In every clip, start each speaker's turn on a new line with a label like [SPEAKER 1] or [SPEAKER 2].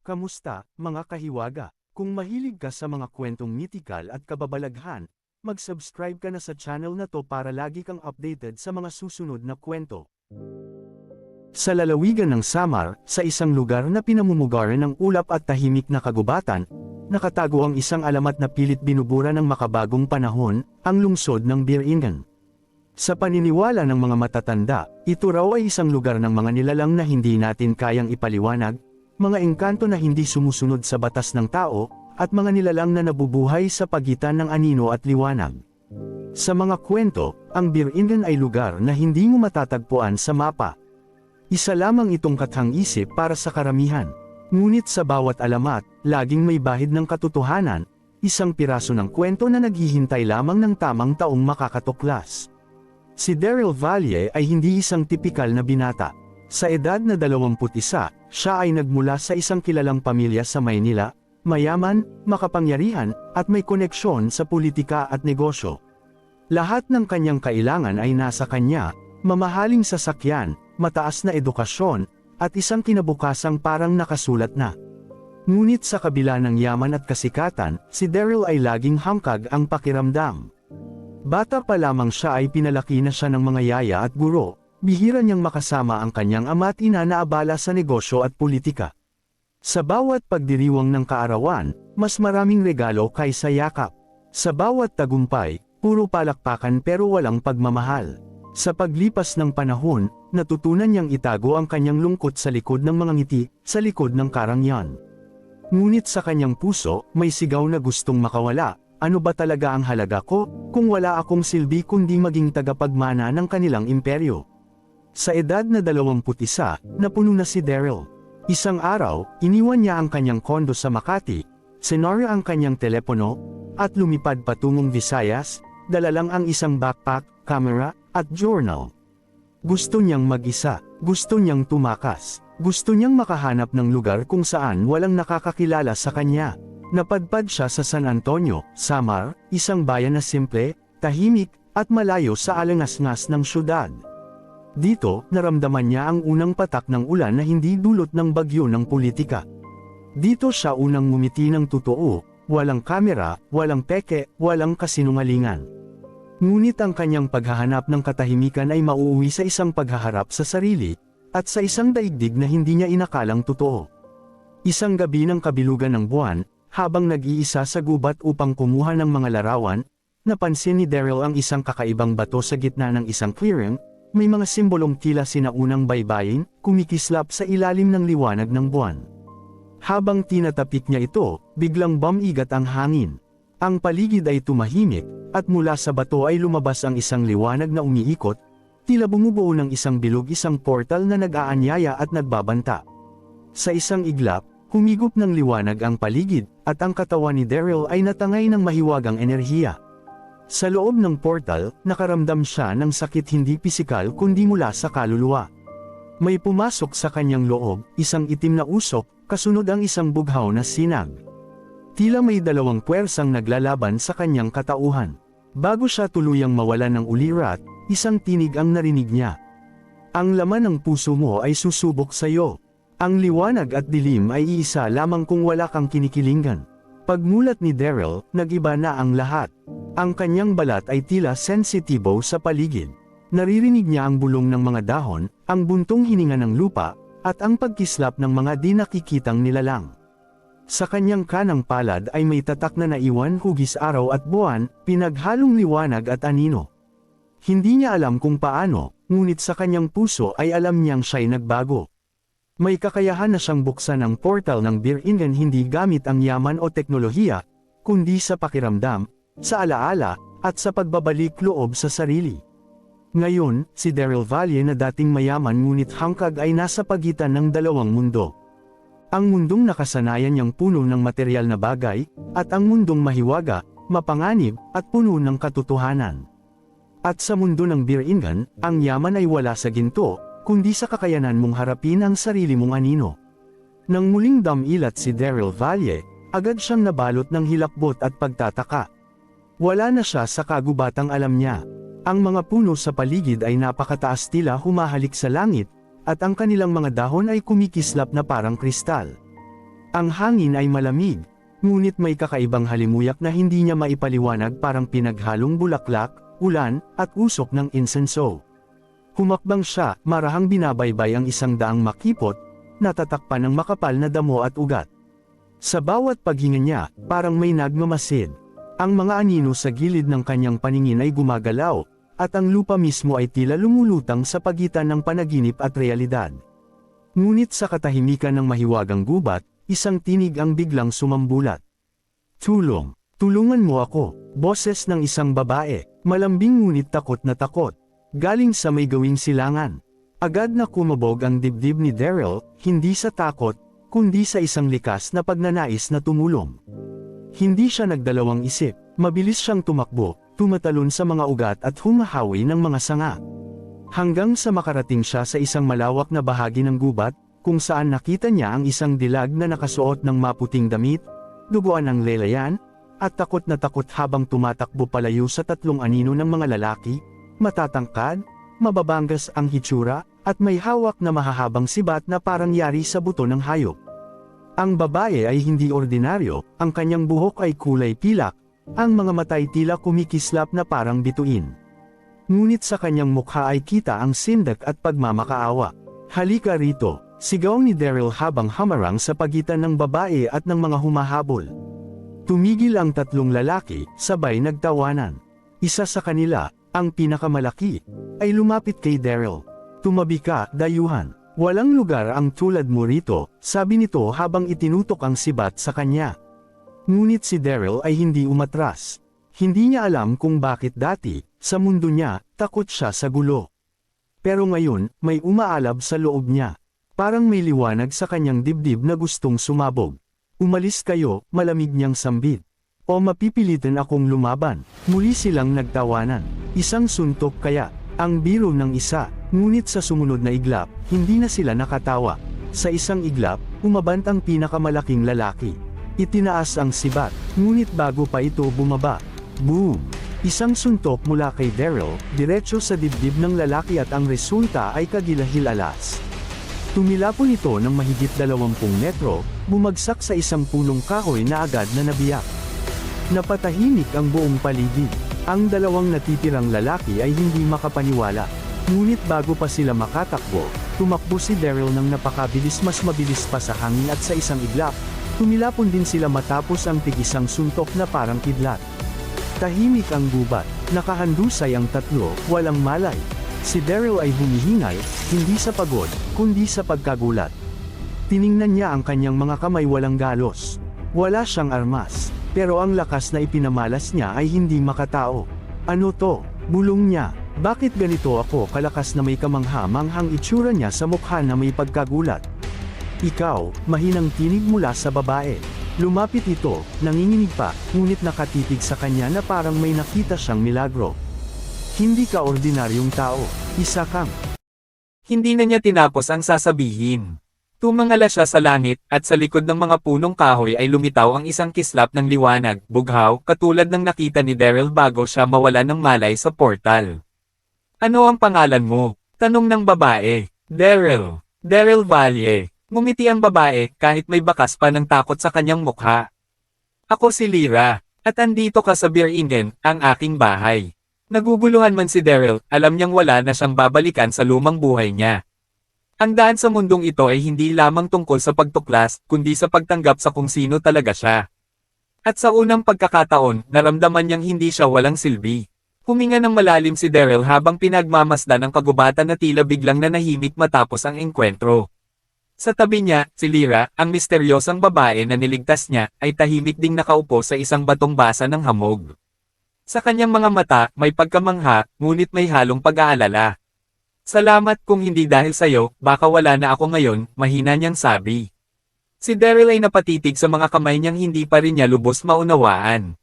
[SPEAKER 1] Kamusta, mga kahiwaga? Kung mahilig ka sa mga kwentong mitikal at kababalaghan, mag-subscribe ka na sa channel na to para lagi kang updated sa mga susunod na kwento. Sa lalawigan ng Samar, sa isang lugar na pinamumugaran ng ulap at tahimik na kagubatan, nakatago ang isang alamat na pilit binubura ng makabagong panahon, ang lungsod ng Biringan. Sa paniniwala ng mga matatanda, ito raw ay isang lugar ng mga nilalang na hindi natin kayang ipaliwanag, mga engkanto na hindi sumusunod sa batas ng tao, at mga nilalang na nabubuhay sa pagitan ng anino at liwanag. Sa mga kwento, ang Biringan ay lugar na hindi mo matatagpuan sa mapa. Isa lamang itong kathang-isip para sa karamihan. Ngunit sa bawat alamat, laging may bahid ng katotohanan, isang piraso ng kwento na naghihintay lamang ng tamang taong makakatuklas. Si Daryl Valle ay hindi isang tipikal na binata. Sa edad na 21, siya ay nagmula sa isang kilalang pamilya sa Maynila, mayaman, makapangyarihan, at may koneksyon sa politika at negosyo. Lahat ng kanyang kailangan ay nasa kanya, mamahaling sasakyan, mataas na edukasyon, at isang kinabukasang parang nakasulat na. Ngunit sa kabila ng yaman at kasikatan, si Daryl ay laging hangkag ang pakiramdam. Bata pa lamang siya ay pinalaki na siya ng mga yaya at guro, bihira niyang makasama ang kanyang ama at ina na abala sa negosyo at politika. Sa bawat pagdiriwang ng kaarawan, mas maraming regalo kaysa yakap. Sa bawat tagumpay, puro palakpakan pero walang pagmamahal. Sa paglipas ng panahon, natutunan niyang itago ang kanyang lungkot sa likod ng mga ngiti, sa likod ng karangyan. Ngunit sa kanyang puso, may sigaw na gustong makawala. Ano ba talaga ang halaga ko, kung wala akong silbi kundi maging tagapagmana ng kanilang imperyo? Sa edad na 21, napuno na si Daryl. Isang araw, iniwan niya ang kanyang kondo sa Makati, sinarya ang kanyang telepono, at lumipad patungong Visayas, dala lang ang isang backpack, camera, at journal. Gusto niyang mag-isa, gusto niyang tumakas, gusto niyang makahanap ng lugar kung saan walang nakakakilala sa kanya. Napadpad siya sa San Antonio, Samar, isang bayan na simple, tahimik, at malayo sa alangas-ngas ng syudad. Dito, naramdaman niya ang unang patak ng ulan na hindi dulot ng bagyo ng politika. Dito siya unang ngumiti ng totoo, walang kamera, walang peke, walang kasinungalingan. Ngunit ang kanyang paghahanap ng katahimikan ay mauuwi sa isang paghaharap sa sarili, at sa isang daigdig na hindi niya inakalang totoo. Isang gabi ng kabilugan ng buwan, habang nag-iisa sa gubat upang kumuha ng mga larawan, napansin ni Daryl ang isang kakaibang bato sa gitna ng isang clearing, may mga simbolong tila sinaunang baybayin, kumikislap sa ilalim ng liwanag ng buwan. Habang tinatapik niya ito, biglang bumigat ang hangin. Ang paligid ay tumahimik, at mula sa bato ay lumabas ang isang liwanag na umiikot, tila bumubuo ng isang bilog, isang portal na nag-aanyaya at nagbabanta. Sa isang iglap, humigop ng liwanag ang paligid, at ang katawan ni Daryl ay natangay ng mahiwagang enerhiya. Sa loob ng portal, nakaramdam siya ng sakit hindi pisikal kundi mula sa kaluluwa. May pumasok sa kanyang loob, isang itim na usok, kasunod ang isang bughaw na sinag. Tila may dalawang puwersang naglalaban sa kanyang katauhan. Bago siya tuluyang mawalan ng ulirat, isang tinig ang narinig niya. Ang laman ng puso mo ay susubok sa iyo. Ang liwanag at dilim ay iisa lamang kung wala kang kinikilingan. Pagmulat ni Daryl, nag-iba na ang lahat. Ang kanyang balat ay tila sensitibo sa paligid. Naririnig niya ang bulong ng mga dahon, ang buntong hininga ng lupa, at ang pagkislap ng mga di nakikitang nilalang. Sa kanyang kanang palad ay may tatak na naiwan hugis araw at buwan, pinaghalong liwanag at anino. Hindi niya alam kung paano, ngunit sa kanyang puso ay alam niyang siya'y nagbago. May kakayahan na siyang buksan ang portal ng Biringan hindi gamit ang yaman o teknolohiya, kundi sa pakiramdam, sa alaala, at sa pagbabalik loob sa sarili. Ngayon, si Daryl Valle na dating mayaman ngunit hangkag ay nasa pagitan ng dalawang mundo. Ang mundong nakasanayan niyang puno ng material na bagay, at ang mundong mahiwaga, mapanganib, at puno ng katotohanan. At sa mundo ng Biringan, ang yaman ay wala sa ginto, kundi sa kakayanan mong harapin ang sarili mong anino. Nang muling damilat si Daryl Valle, agad siyang nabalot ng hilakbot at pagtataka. Wala na siya sa kagubatang alam niya. Ang mga puno sa paligid ay napakataas tila humahalik sa langit, at ang kanilang mga dahon ay kumikislap na parang kristal. Ang hangin ay malamig, ngunit may kakaibang halimuyak na hindi niya maipaliwanag, parang pinaghalong bulaklak, ulan, at usok ng insenso. Humakbang siya, marahang binabaybay ang isang daang makipot, natatakpan ng makapal na damo at ugat. Sa bawat paghinga niya, parang may nagmamasid. Ang mga anino sa gilid ng kanyang paningin ay gumagalaw, at ang lupa mismo ay tila lumulutang sa pagitan ng panaginip at realidad. Ngunit sa katahimikan ng mahiwagang gubat, isang tinig ang biglang sumambulat. "Tulong! Tulungan mo ako!" Boses ng isang babae, malambing ngunit takot na takot, galing sa may gawing silangan. Agad na kumabog ang dibdib ni Daryl, hindi sa takot, kundi sa isang likas na pagnanais na tumulong. Hindi siya nagdalawang isip, mabilis siyang tumakbo, tumatalon sa mga ugat at humahawi ng mga sanga. Hanggang sa makarating siya sa isang malawak na bahagi ng gubat, kung saan nakita niya ang isang dilag na nakasuot ng maputing damit, duguan ang lelayan, at takot na takot habang tumatakbo palayo sa tatlong anino ng mga lalaki, matatangkad, mababangas ang hitsura, at may hawak na mahahabang sibat na parang yari sa buto ng hayop. Ang babae ay hindi ordinaryo, ang kanyang buhok ay kulay pilak, ang mga mata ay tila kumikislap na parang bituin. Ngunit sa kanyang mukha ay kita ang sindak at pagmamakaawa. "Halika rito!" Sigaw ni Daryl habang hamarang sa pagitan ng babae at ng mga humahabol. Tumigil ang tatlong lalaki, sabay nagtawanan. Isa sa kanila, ang pinakamalaki, ay lumapit kay Daryl. "Tumabi ka, dayuhan. Walang lugar ang tulad mo rito," sabi nito habang itinutok ang sibat sa kanya. Ngunit si Daryl ay hindi umatras. Hindi niya alam kung bakit dati, sa mundo niya, takot siya sa gulo. Pero ngayon, may umaalab sa loob niya. Parang may liwanag sa kanyang dibdib na gustong sumabog. "Umalis kayo," malamig niyang sambit. "O mapipilitan akong lumaban." Muli silang nagtawanan. Isang suntok kaya, ang biro ng isa, ngunit sa sumunod na iglap, hindi na sila nakatawa. Sa isang iglap, umabant ang pinakamalaking lalaki. Itinaas ang sibat, ngunit bago pa ito bumaba. Boom! Isang suntok mula kay Daryl, diretso sa dibdib ng lalaki at ang resulta ay kagilahilalas. Tumilapon ito ng mahigit 20 metro, bumagsak sa isang punong kahoy na agad na nabiyak. Napatahimik ang buong paligid. Ang dalawang natitirang lalaki ay hindi makapaniwala. Ngunit bago pa sila makatakbo, tumakbo si Daryl ng napakabilis, mas mabilis pa sa hangin, at sa isang iglap, tumilapon din sila matapos ang tig-isang suntok na parang kidlat. Tahimik ang gubat, nakahandusay ang tatlo, walang malay. Si Daryl ay humihingal, hindi sa pagod, kundi sa pagkagulat. Tiningnan niya ang kanyang mga kamay, walang galos. Wala siyang armas, pero ang lakas na ipinamalas niya ay hindi makatao. "Ano to?" bulong niya. "Bakit ganito ako kalakas?" na may kamangha-manghang itsura niya sa mukha na may pagkagulat. "Ikaw," mahinang tinig mula sa babae. Lumapit ito, nanginginig pa, ngunit nakatitig sa kanya na parang may nakita siyang milagro. "Hindi ka ordinaryong tao, isa kang..."
[SPEAKER 2] Hindi na niya tinapos ang sasabihin. Tumangala siya sa langit, at sa likod ng mga punong kahoy ay lumitaw ang isang kislap ng liwanag, bughaw, katulad ng nakita ni Daryl bago siya mawala ng malay sa portal. "Ano ang pangalan mo?" tanong ng babae. "Daryl. Daryl Valle." Ngumiti ang babae, kahit may bakas pa ng takot sa kanyang mukha. "Ako si Lyra, at andito ka sa Bear Inn, ang aking bahay." Naguguluhan man si Daryl, alam niyang wala na siyang babalikan sa lumang buhay niya. Ang daan sa mundong ito ay hindi lamang tungkol sa pagtuklas, kundi sa pagtanggap sa kung sino talaga siya. At sa unang pagkakataon, naramdaman niyang hindi siya walang silbi. Huminga ng malalim si Daryl habang pinagmamasdan ang kagubatan na tila biglang nanahimik matapos ang engkwentro. Sa tabi niya, si Lyra, ang misteryosang babae na niligtas niya, ay tahimik ding nakaupo sa isang batong basa ng hamog. Sa kanyang mga mata, may pagkamangha, ngunit may halong pag-aalala. "Salamat, kung hindi dahil sa'yo, baka wala na ako ngayon," mahina niyang sabi. Si Daryl ay napatitig sa mga kamay niyang hindi pa rin niya lubos maunawaan.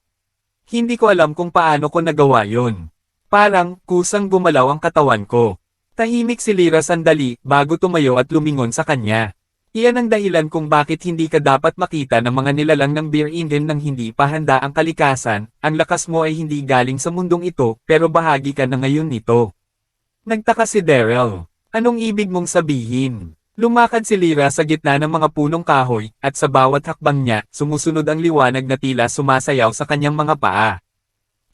[SPEAKER 2] "Hindi ko alam kung paano ko nagawa yun. Parang, kusang gumalaw ang katawan ko." Tahimik si Lyra sandali, bago tumayo at lumingon sa kanya. "Iyan ang dahilan kung bakit hindi ka dapat makita ng mga nilalang ng Bear Inn nang hindi pa handa ang kalikasan. Ang lakas mo ay hindi galing sa mundong ito, pero bahagi ka na ngayon nito." Nagtaka si Daryl. "Anong ibig mong sabihin?" Lumakad si Lyra sa gitna ng mga punong kahoy, at sa bawat hakbang niya, sumusunod ang liwanag na tila sumasayaw sa kanyang mga paa.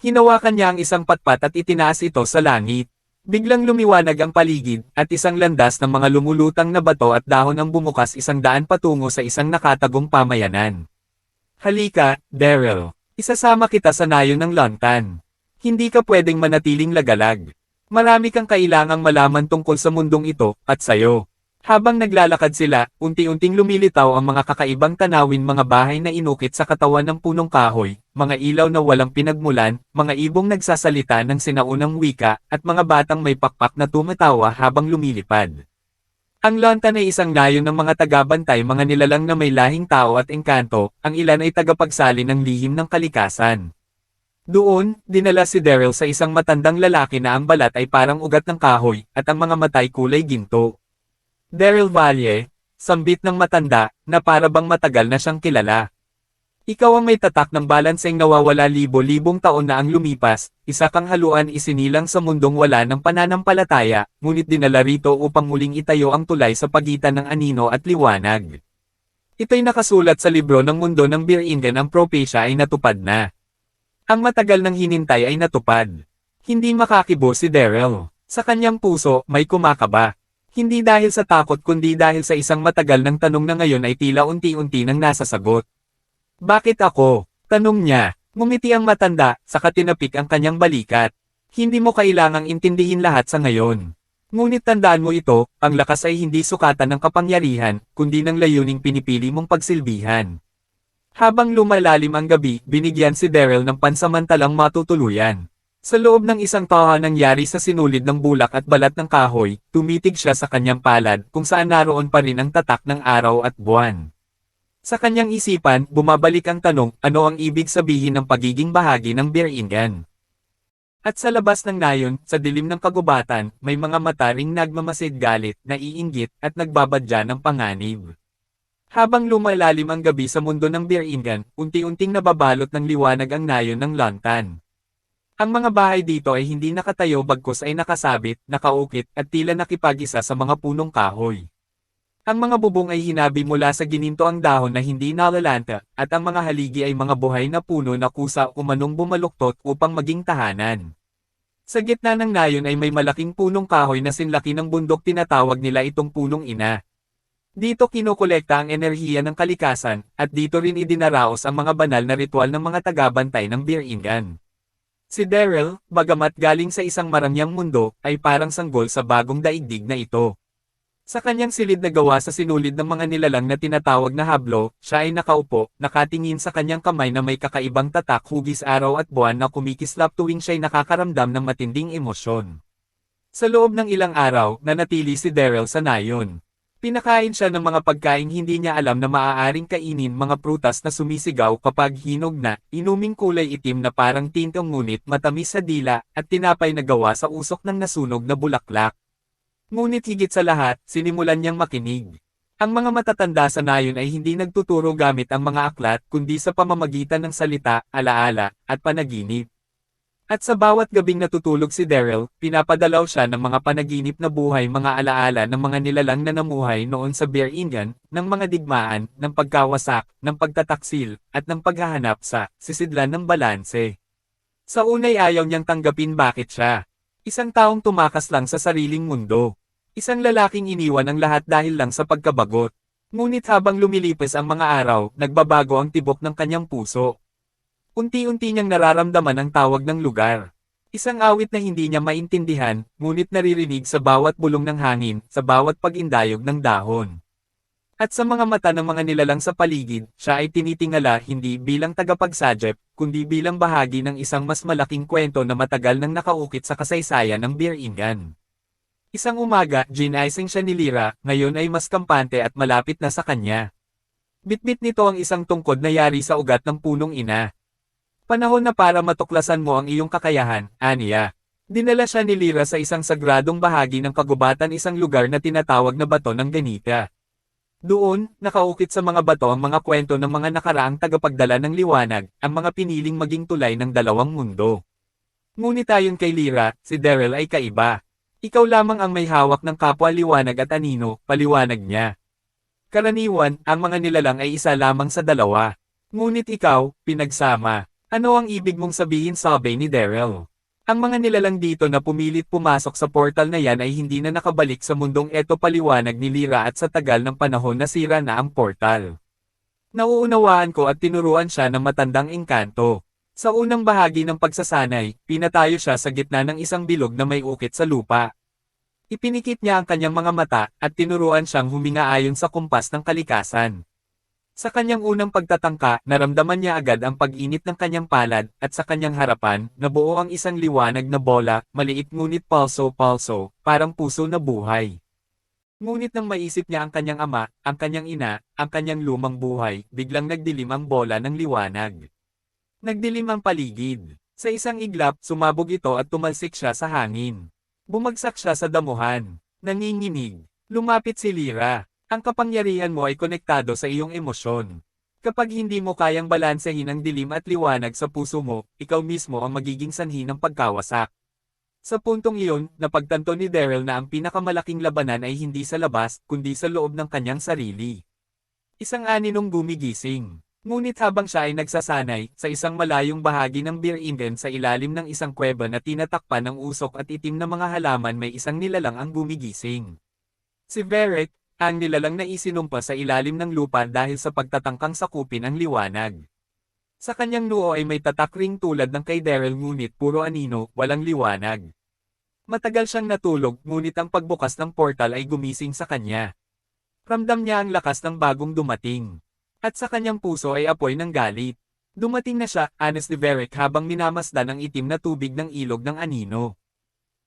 [SPEAKER 2] Hinawakan niya ang isang patpat at itinaas ito sa langit. Biglang lumiwanag ang paligid, at isang landas ng mga lumulutang na bato at dahon ang bumukas 100 patungo sa isang nakatagong pamayanan. Halika, Daryl. Isasama kita sa nayon ng Lantan. Hindi ka pwedeng manatiling lagalag. Marami kang kailangang malaman tungkol sa mundong ito, at sayo. Habang naglalakad sila, unti-unting lumilitaw ang mga kakaibang tanawin, mga bahay na inukit sa katawan ng punong kahoy, mga ilaw na walang pinagmulan, mga ibong nagsasalita ng sinaunang wika, at mga batang may pakpak na tumatawa habang lumilipad. Ang Lantan ay isang nayon ng mga tagabantay, mga nilalang na may lahing tao at engkanto, ang ilan ay tagapagsali ng lihim ng kalikasan. Doon, dinala si Daryl sa isang matandang lalaki na ang balat ay parang ugat ng kahoy, at ang mga matay kulay ginto. Daryl Valle, sambit ng matanda, na para bang matagal na siyang kilala. Ikaw ang may tatak ng balanseng nawawala, libo-libong taon na ang lumipas, isa kang haluan isinilang sa mundong wala ng pananampalataya, ngunit dinala rito upang muling itayo ang tulay sa pagitan ng anino at liwanag. Ito'y nakasulat sa libro ng mundo ng Biringan, ang propesya ay natupad na. Ang matagal ng hinintay ay natupad. Hindi makakibo si Daryl. Sa kanyang puso, may kumakaba. Hindi dahil sa takot kundi dahil sa isang matagal ng tanong na ngayon ay tila unti-unti nang nasasagot. Bakit ako? Tanong niya. Ngumiti ang matanda, saka tinapik ang kanyang balikat. Hindi mo kailangang intindihin lahat sa ngayon. Ngunit tandaan mo ito, ang lakas ay hindi sukatan ng kapangyarihan, kundi ng layuning pinipili mong pagsilbihan. Habang lumalalim ang gabi, binigyan si Daryl ng pansamantalang matutuluyan. Sa loob ng isang tahanan nangyari sa sinulid ng bulak at balat ng kahoy, tumitig siya sa kanyang palad, kung saan naroon pa rin ang tatak ng araw at buwan. Sa kanyang isipan, bumabalik ang tanong, ano ang ibig sabihin ng pagiging bahagi ng Biringan? At sa labas ng nayon, sa dilim ng kagubatan, may mga mata ring nagmamasid, galit, naiinggit, at nagbabadya ng panganib. Habang lumalalim ang gabi sa mundo ng Biringan, unti-unting nababalot ng liwanag ang nayon ng Lantan. Ang mga bahay dito ay hindi nakatayo, bagkus ay nakasabit, nakaukit, at tila nakipag-isa sa mga punong kahoy. Ang mga bubong ay hinabi mula sa gininto ang dahon na hindi nalalanta, at ang mga haligi ay mga buhay na puno na kusa umanong bumaluktot upang maging tahanan. Sa gitna ng nayon ay may malaking punong kahoy na sinlaki ng bundok, tinatawag nila itong punong ina. Dito kinokolekta ang enerhiya ng kalikasan, at dito rin idinaraos ang mga banal na ritual ng mga tagabantay ng Biringan. Si Daryl, bagamat galing sa isang marangyang mundo, ay parang sanggol sa bagong daigdig na ito. Sa kanyang silid na gawa sa sinulid ng mga nilalang na tinatawag na hablo, siya ay nakaupo, nakatingin sa kanyang kamay na may kakaibang tatak, hugis araw at buwan na kumikislap tuwing siya'y nakakaramdam ng matinding emosyon. Sa loob ng ilang araw, nanatili si Daryl sa nayon. Pinakain siya ng mga pagkaing hindi niya alam na maaaring kainin, mga prutas na sumisigaw kapag hinog na, inuming kulay itim na parang tintong ngunit matamis sa dila, at tinapay na gawa sa usok ng nasunog na bulaklak. Ngunit higit sa lahat, sinimulan niyang makinig. Ang mga matatanda sa nayon ay hindi nagtuturo gamit ang mga aklat, kundi sa pamamagitan ng salita, alaala, at panaginip. At sa bawat gabing natutulog si Daryl, pinapadalaw siya ng mga panaginip na buhay, mga alaala ng mga nilalang na namuhay noon sa Biringan, ng mga digmaan, ng pagkawasak, ng pagtataksil, at ng paghahanap sa sisidlan ng balanse. Sa unay ayaw niyang tanggapin bakit siya. Isang taong tumakas lang sa sariling mundo. Isang lalaking iniwan ang lahat dahil lang sa pagkabagot. Ngunit habang lumilipas ang mga araw, nagbabago ang tibok ng kanyang puso. Unti-unti niyang nararamdaman ang tawag ng lugar. Isang awit na hindi niya maintindihan, ngunit naririnig sa bawat bulong ng hangin, sa bawat pag-indayog ng dahon. At sa mga mata ng mga nilalang sa paligid, siya ay tinitingala hindi bilang tagapagsadyep, kundi bilang bahagi ng isang mas malaking kwento na matagal nang nakaukit sa kasaysayan ng Biringan. Isang umaga, ginising siya ni Lyra, ngayon ay mas kampante at malapit na sa kanya. Bitbit nito ang isang tungkod na yari sa ugat ng punong ina. Panahon na para matuklasan mo ang iyong kakayahan, aniya. Dinala siya ni Lyra sa isang sagradong bahagi ng kagubatan, isang lugar na tinatawag na Bato ng Ganita. Doon, nakaukit sa mga bato ang mga kwento ng mga nakaraang tagapagdala ng liwanag, ang mga piniling maging tulay ng dalawang mundo. Ngunit ayon kay Lyra, si Daryl ay kaiba. Ikaw lamang ang may hawak ng kapwa liwanag at anino, paliwanag niya. Karaniwan, ang mga nilalang ay isa lamang sa dalawa. Ngunit ikaw, pinagsama. Ano ang ibig mong sabihin, sabi ni Daryl? Ang mga nilalang dito na pumilit pumasok sa portal na yan ay hindi na nakabalik sa mundong eto, paliwanag ni Lyra, at sa tagal ng panahon nasira na ang portal. Nauunawaan ko at tinuruan siya ng matandang engkanto. Sa unang bahagi ng pagsasanay, pinatayo siya sa gitna ng isang bilog na may ukit sa lupa. Ipinikit niya ang kanyang mga mata, at tinuruan siyang huminga ayon sa kumpas ng kalikasan. Sa kanyang unang pagtatangka, naramdaman niya agad ang pag-init ng kanyang palad, at sa kanyang harapan, nabuo ang isang liwanag na bola, maliit ngunit palso-palso, parang puso na buhay. Ngunit nang maisip niya ang kanyang ama, ang kanyang ina, ang kanyang lumang buhay, biglang nagdilim ang bola ng liwanag. Nagdilim ang paligid. Sa isang iglap, sumabog ito at tumalsik siya sa hangin. Bumagsak siya sa damuhan. Nanginginig. Lumapit si Lyra. Ang kapangyarihan mo ay konektado sa iyong emosyon. Kapag hindi mo kayang balansehin ang dilim at liwanag sa puso mo, ikaw mismo ang magiging sanhi ng pagkawasak. Sa puntong iyon, napagtanto ni Daryl na ang pinakamalaking labanan ay hindi sa labas, kundi sa loob ng kanyang sarili. Isang aninong gumigising. Ngunit habang siya ay nagsasanay, sa isang malayong bahagi ng Beer Ingen sa ilalim ng isang kuweba na tinatakpan ng usok at itim na mga halaman, may isang nilalang ang gumigising. Si Varric, ang nilalang na isinumpa sa ilalim ng lupa dahil sa pagtatangkang sakupin ang liwanag. Sa kanyang noo ay may tatak ring tulad ng kay Daryl, ngunit puro anino, walang liwanag. Matagal siyang natulog, ngunit ang pagbukas ng portal ay gumising sa kanya. Ramdam niya ang lakas ng bagong dumating. At sa kanyang puso ay apoy ng galit. Dumating na siya, anas ni Varric habang minamasdan ang itim na tubig ng ilog ng anino.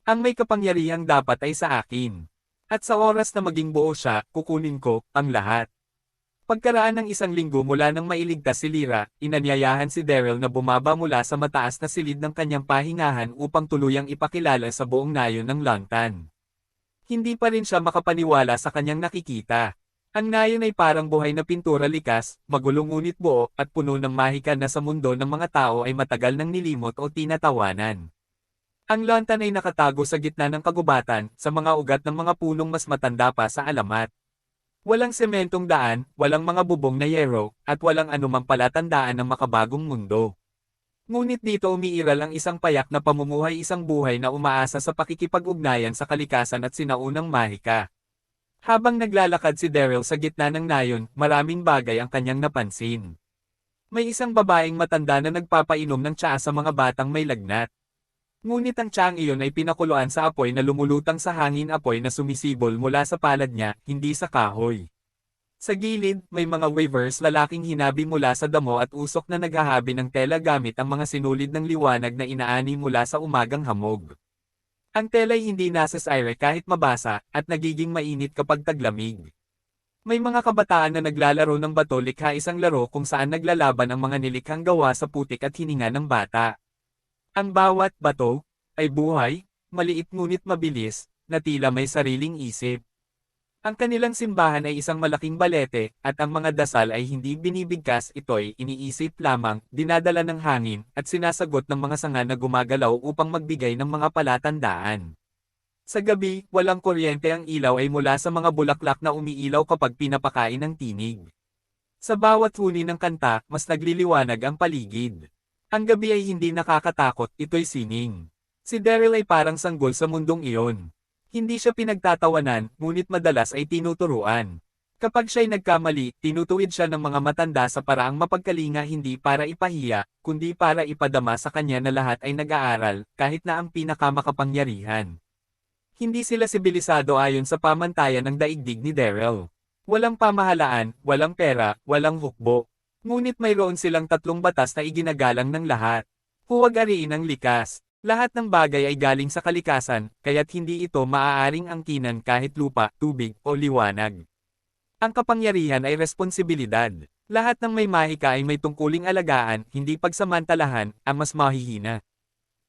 [SPEAKER 2] Ang may kapangyarihang dapat ay sa akin. At sa oras na maging buo siya, kukunin ko ang lahat. Pagkaraan ng isang linggo mula nang mailigtas si Lyra, inanyayahan si Daryl na bumaba mula sa mataas na silid ng kanyang pahingahan upang tuluyang ipakilala sa buong nayon ng Longtan. Hindi pa rin siya makapaniwala sa kanyang nakikita. Ang nayon ay parang buhay na pintura, likas, magulo ngunit buo, at puno ng mahika na sa mundo ng mga tao ay matagal nang nilimot o tinatawanan. Ang Longtan ay nakatago sa gitna ng kagubatan, sa mga ugat ng mga punong mas matanda pa sa alamat. Walang sementong daan, walang mga bubong na yero, at walang anumang palatandaan ng makabagong mundo. Ngunit dito umiiral ang isang payak na pamumuhay, isang buhay na umaasa sa pakikipag-ugnayan sa kalikasan at sinaunang mahika. Habang naglalakad si Daryl sa gitna ng nayon, maraming bagay ang kanyang napansin. May isang babaeng matanda na nagpapainom ng tsaa sa mga batang may lagnat. Ngunit ang tsaang iyon ay pinakuluan sa apoy na lumulutang sa hangin, apoy na sumisibol mula sa palad niya, hindi sa kahoy. Sa gilid, may mga weavers, lalaking hinabi mula sa damo at usok na naghahabi ng tela gamit ang mga sinulid ng liwanag na inaani mula sa umagang hamog. Ang tela'y hindi nasasayre kahit mabasa, at nagiging mainit kapag taglamig. May mga kabataan na naglalaro ng bato, likha, isang laro kung saan naglalaban ang mga nilikhang gawa sa putik at hininga ng bata. Ang bawat bato ay buhay, maliit ngunit mabilis, na tila may sariling isip. Ang kanilang simbahan ay isang malaking balete, at ang mga dasal ay hindi binibigkas, ito'y iniisip lamang, dinadala ng hangin, at sinasagot ng mga sanga na gumagalaw upang magbigay ng mga palatandaan. Sa gabi, walang kuryente, ang ilaw ay mula sa mga bulaklak na umiilaw kapag pinapakain ng tinig. Sa bawat huni ng kanta, mas nagliliwanag ang paligid. Ang gabi ay hindi nakakatakot, ito'y sining. Si Daryl ay parang sanggol sa mundong iyon. Hindi siya pinagtatawanan, ngunit madalas ay tinuturuan. Kapag siya'y nagkamali, tinutuwid siya ng mga matanda sa paraang mapagkalinga, hindi para ipahiya, kundi para ipadama sa kanya na lahat ay nag-aaral, kahit na ang pinakamakapangyarihan. Hindi sila sibilisado ayon sa pamantayan ng daigdig ni Daryl. Walang pamahalaan, walang pera, walang hukbo. Ngunit mayroon silang 3 batas na iginagalang ng lahat. Huwag ariin ang likas. Lahat ng bagay ay galing sa kalikasan, kaya't hindi ito maaaring angkinan kahit lupa, tubig, o liwanag. Ang kapangyarihan ay responsibilidad. Lahat ng may mahika ay may tungkuling alagaan, hindi pagsamantalahan, ang mas mahihina.